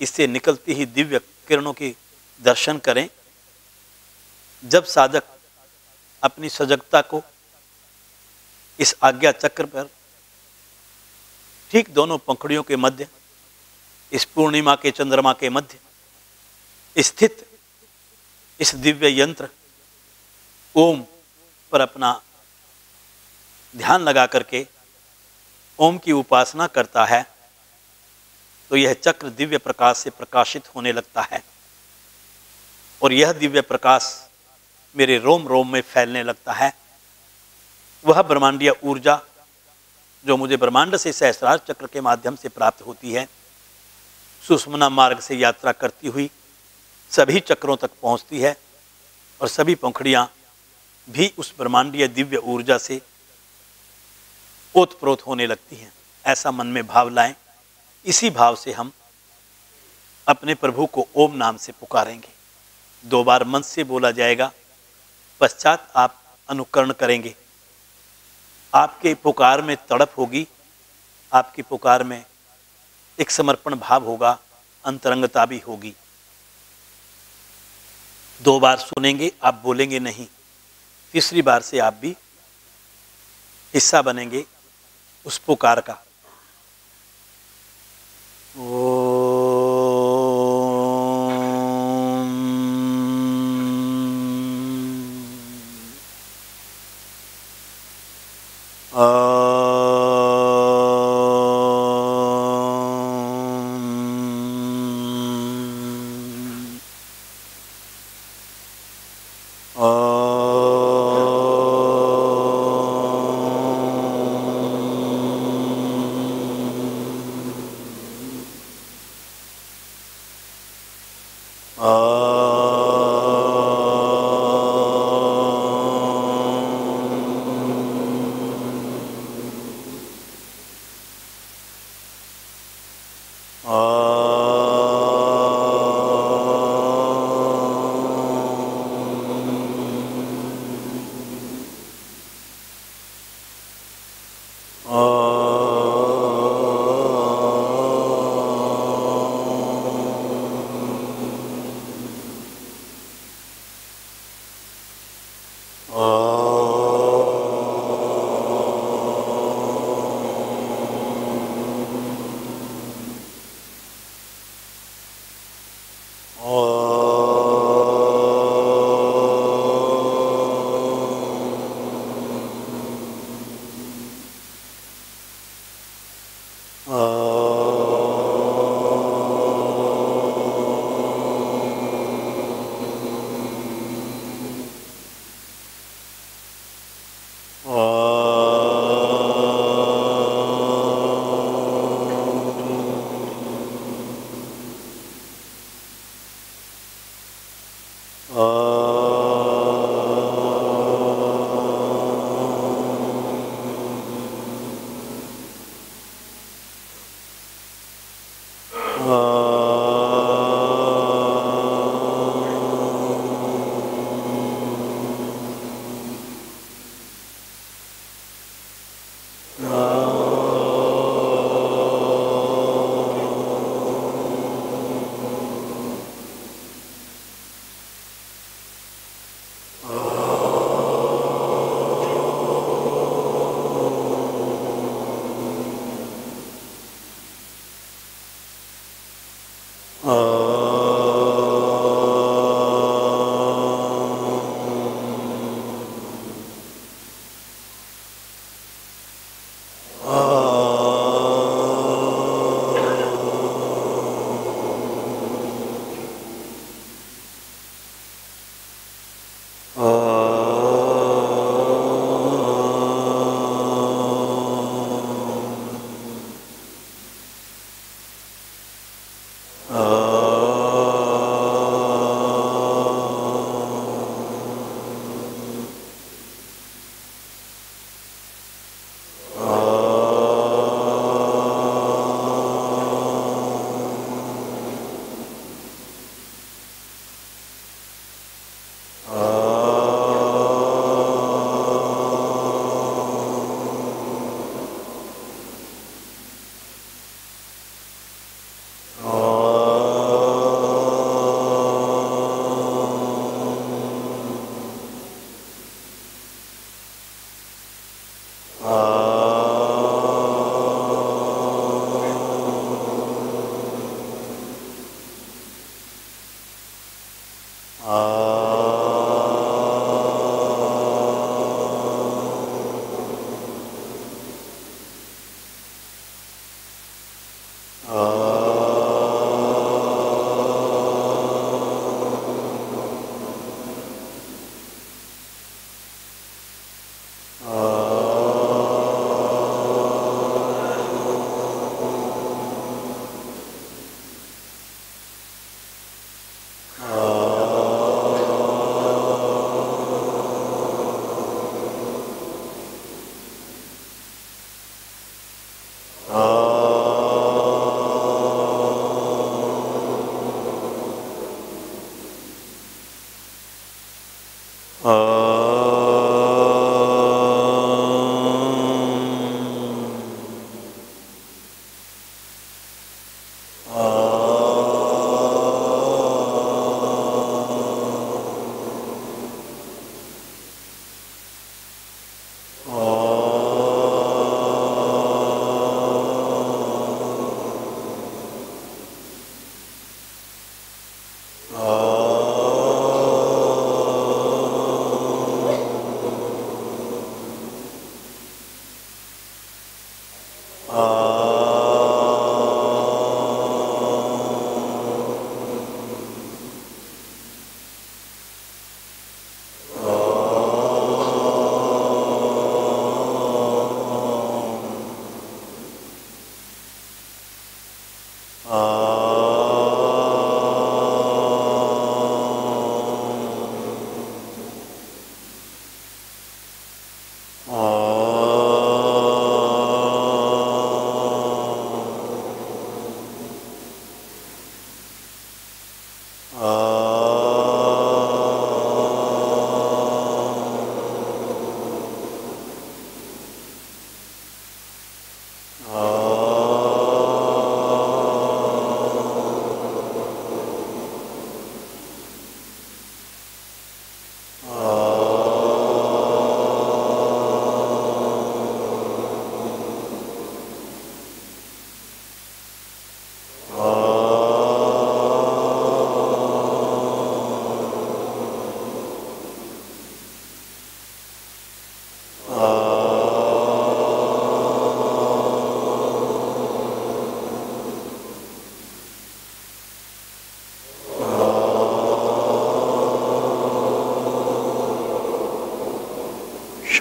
इससे निकलती ही दिव्य किरणों की दर्शन करें। जब साधक अपनी सजगता को इस आज्ञा चक्र पर ठीक दोनों पंखुड़ियों के मध्य, इस पूर्णिमा के चंद्रमा के मध्य स्थित इस दिव्य यंत्र ओम पर अपना ध्यान लगा करके ओम की उपासना करता है, तो यह चक्र दिव्य प्रकाश से प्रकाशित होने लगता है और यह दिव्य प्रकाश मेरे रोम रोम में फैलने लगता है। वह ब्रह्मांडीय ऊर्जा जो मुझे ब्रह्मांड से सहस्रार चक्र के माध्यम से प्राप्त होती है, सुषुम्ना मार्ग से यात्रा करती हुई सभी चक्रों तक पहुंचती है और सभी पंखुड़ियाँ भी उस ब्रह्मांडीय दिव्य ऊर्जा से ओतप्रोत होने लगती हैं। ऐसा मन में भाव लाएं। इसी भाव से हम अपने प्रभु को ओम नाम से पुकारेंगे। 2 बार मन से बोला जाएगा, पश्चात आप अनुकरण करेंगे। आपके पुकार में तड़प होगी, आपकी पुकार में एक समर्पण भाव होगा, अंतरंगता भी होगी। 2 बार सुनेंगे, आप बोलेंगे नहीं। तीसरी बार से आप भी हिस्सा बनेंगे उस पुकार का।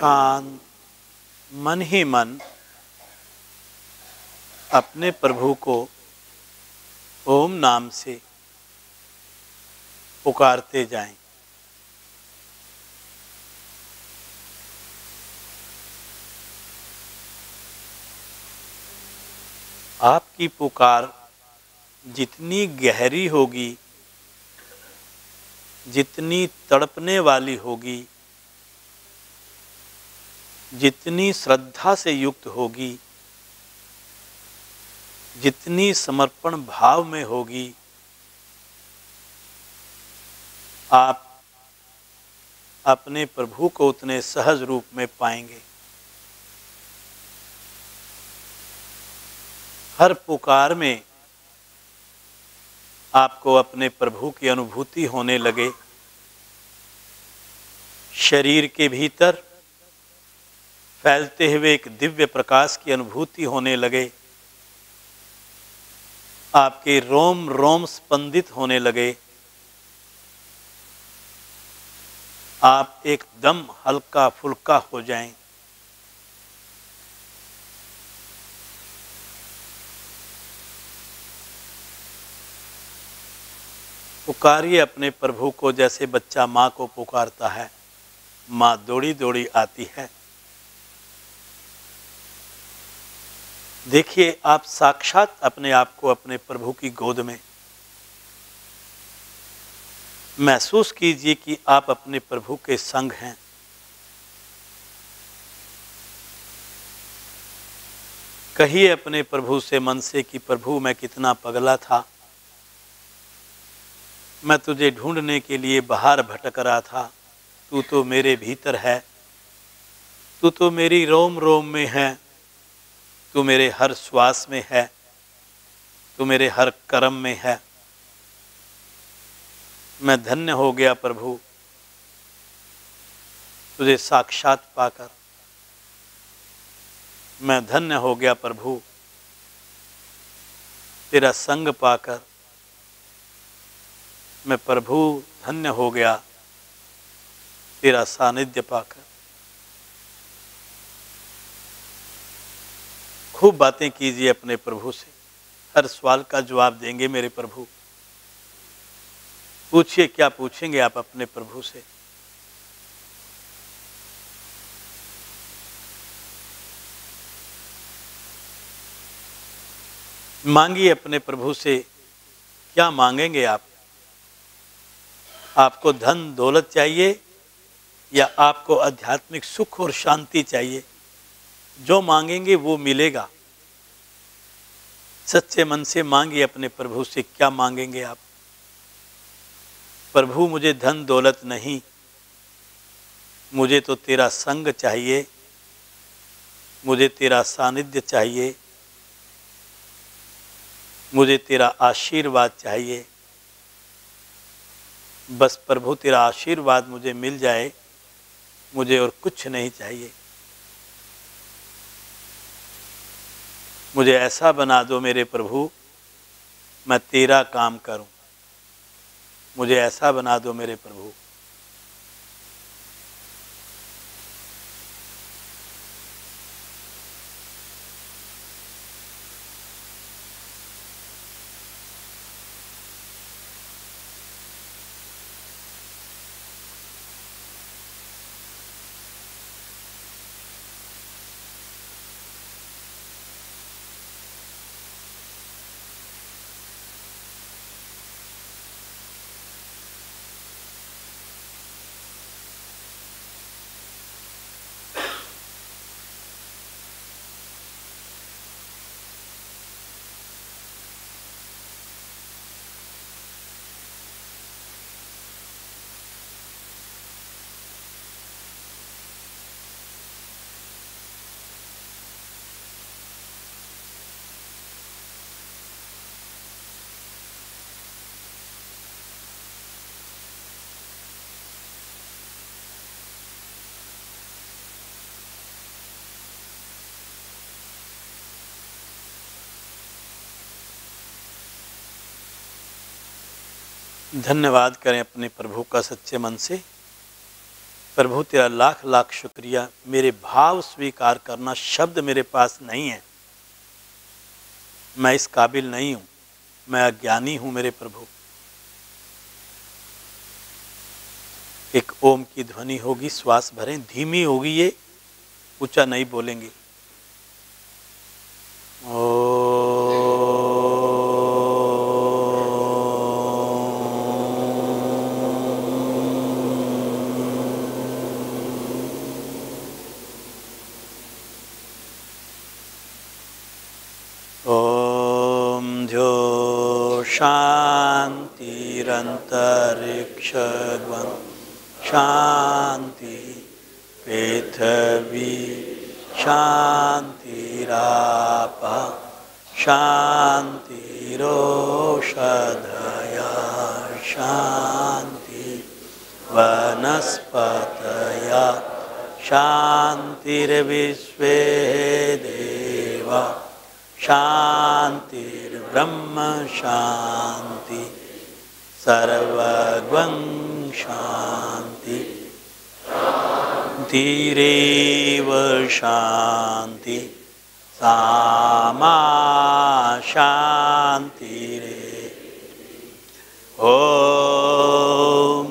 शांत मन ही मन अपने प्रभु को ओम नाम से पुकारते जाएं। आपकी पुकार जितनी गहरी होगी, जितनी तड़पने वाली होगी, जितनी श्रद्धा से युक्त होगी, जितनी समर्पण भाव में होगी, आप अपने प्रभु को उतने सहज रूप में पाएंगे। हर पुकार में आपको अपने प्रभु की अनुभूति होने लगे। शरीर के भीतर फैलते हुए एक दिव्य प्रकाश की अनुभूति होने लगे। आपके रोम रोम स्पंदित होने लगे। आप एकदम हल्का फुल्का हो जाएं। पुकारिए अपने प्रभु को जैसे बच्चा माँ को पुकारता है। माँ दौड़ी दौड़ी आती है। देखिए, आप साक्षात अपने आप को अपने प्रभु की गोद में महसूस कीजिए कि आप अपने प्रभु के संग हैं। कहिए अपने प्रभु से मन से कि प्रभु मैं कितना पगला था, मैं तुझे ढूंढने के लिए बाहर भटक रहा था। तू तो मेरे भीतर है, तू तो मेरी रोम रोम में है, तू मेरे हर श्वास में है, तू मेरे हर कर्म में है। मैं धन्य हो गया प्रभु तुझे साक्षात पाकर। मैं धन्य हो गया प्रभु तेरा संग पाकर। मैं प्रभु धन्य हो गया तेरा सानिध्य पाकर। खूब बातें कीजिए अपने प्रभु से। हर सवाल का जवाब देंगे मेरे प्रभु। पूछिए, क्या पूछेंगे आप अपने प्रभु से। मांगिए अपने प्रभु से। क्या मांगेंगे आप? आपको धन दौलत चाहिए या आपको आध्यात्मिक सुख और शांति चाहिए? जो मांगेंगे वो मिलेगा। सच्चे मन से मांगिए अपने प्रभु से। क्या मांगेंगे आप? प्रभु मुझे धन दौलत नहीं, मुझे तो तेरा संग चाहिए, मुझे तेरा सानिध्य चाहिए, मुझे तेरा आशीर्वाद चाहिए। बस प्रभु तेरा आशीर्वाद मुझे मिल जाए, मुझे और कुछ नहीं चाहिए। मुझे ऐसा बना दो मेरे प्रभु, मैं तेरा काम करूं। मुझे ऐसा बना दो मेरे प्रभु। धन्यवाद करें अपने प्रभु का सच्चे मन से। प्रभु तेरा लाख लाख शुक्रिया। मेरे भाव स्वीकार करना शब्द मेरे पास नहीं है। मैं इस काबिल नहीं हूँ, मैं अज्ञानी हूँ मेरे प्रभु। एक ओम की ध्वनि होगी, श्वास भरें, धीमी होगी, ये ऊंचा नहीं बोलेंगे। ओम जो शांतिरंतरिक्षगं शांति पृथ्वी शांतिराप शांतिरोषधया शांति वनस्पतया शांतिर्विश्वे देवा शांतिर्ब्रह्म शांति सर्वगं शांति शांतिरेव शांति सामा शांतिरे। ओम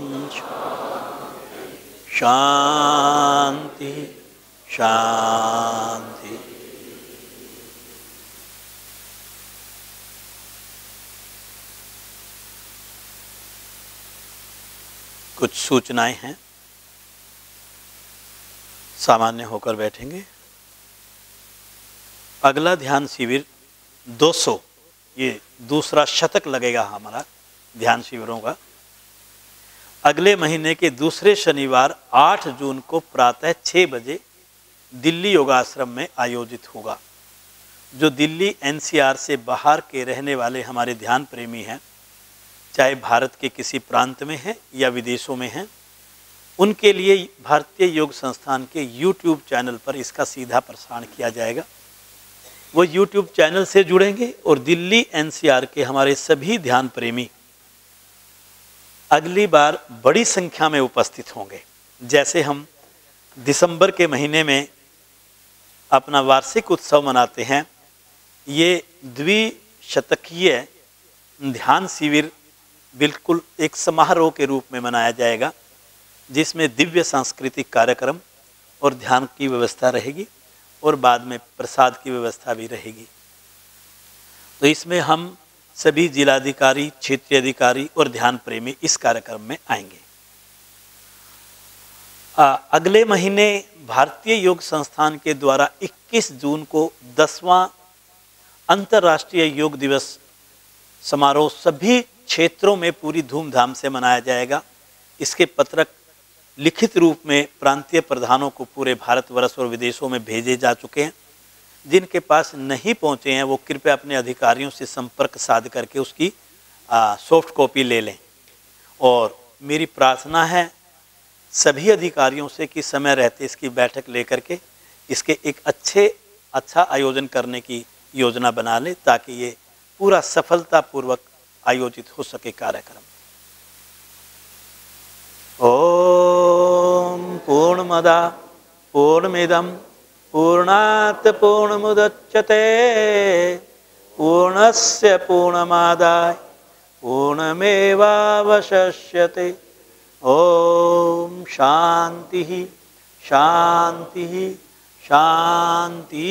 शांति शांति। कुछ सूचनाएं हैं, सामान्य होकर बैठेंगे। अगला ध्यान शिविर 200, ये दूसरा शतक लगेगा हमारा ध्यान शिविरों का। अगले महीने के दूसरे शनिवार 8 जून को प्रातः 6 बजे दिल्ली योगाश्रम में आयोजित होगा। जो दिल्ली एनसीआर से बाहर के रहने वाले हमारे ध्यान प्रेमी हैं, चाहे भारत के किसी प्रांत में हैं या विदेशों में हैं, उनके लिए भारतीय योग संस्थान के YouTube चैनल पर इसका सीधा प्रसारण किया जाएगा। वो YouTube चैनल से जुड़ेंगे और दिल्ली एनसीआर के हमारे सभी ध्यान प्रेमी अगली बार बड़ी संख्या में उपस्थित होंगे। जैसे हम दिसंबर के महीने में अपना वार्षिक उत्सव मनाते हैं, ये द्विशतकीय ध्यान शिविर बिल्कुल एक समारोह के रूप में मनाया जाएगा, जिसमें दिव्य सांस्कृतिक कार्यक्रम और ध्यान की व्यवस्था रहेगी और बाद में प्रसाद की व्यवस्था भी रहेगी। तो इसमें हम सभी जिलाधिकारी, क्षेत्रीय अधिकारी और ध्यान प्रेमी इस कार्यक्रम में आएंगे। अगले महीने भारतीय योग संस्थान के द्वारा 21 जून को 10वां अंतर्राष्ट्रीय योग दिवस समारोह सभी क्षेत्रों में पूरी धूमधाम से मनाया जाएगा। इसके पत्रक लिखित रूप में प्रांतीय प्रधानों को पूरे भारतवर्ष और विदेशों में भेजे जा चुके हैं। जिनके पास नहीं पहुंचे हैं वो कृपया अपने अधिकारियों से संपर्क साध करके उसकी सॉफ्ट कॉपी ले लें। और मेरी प्रार्थना है सभी अधिकारियों से कि समय रहते इसकी बैठक लेकर के इसके एक अच्छा आयोजन करने की योजना बना लें, ताकि ये पूरा सफलतापूर्वक आयोजित हो सके कार्यक्रम। ओम पूर्णमदा पूर्णमिदं पूर्णात् पूर्णमुदच्यते पूर्णस्य पूर्णमादाय पूर्णमेवावशिष्यते। ओम शांति शांति शांति।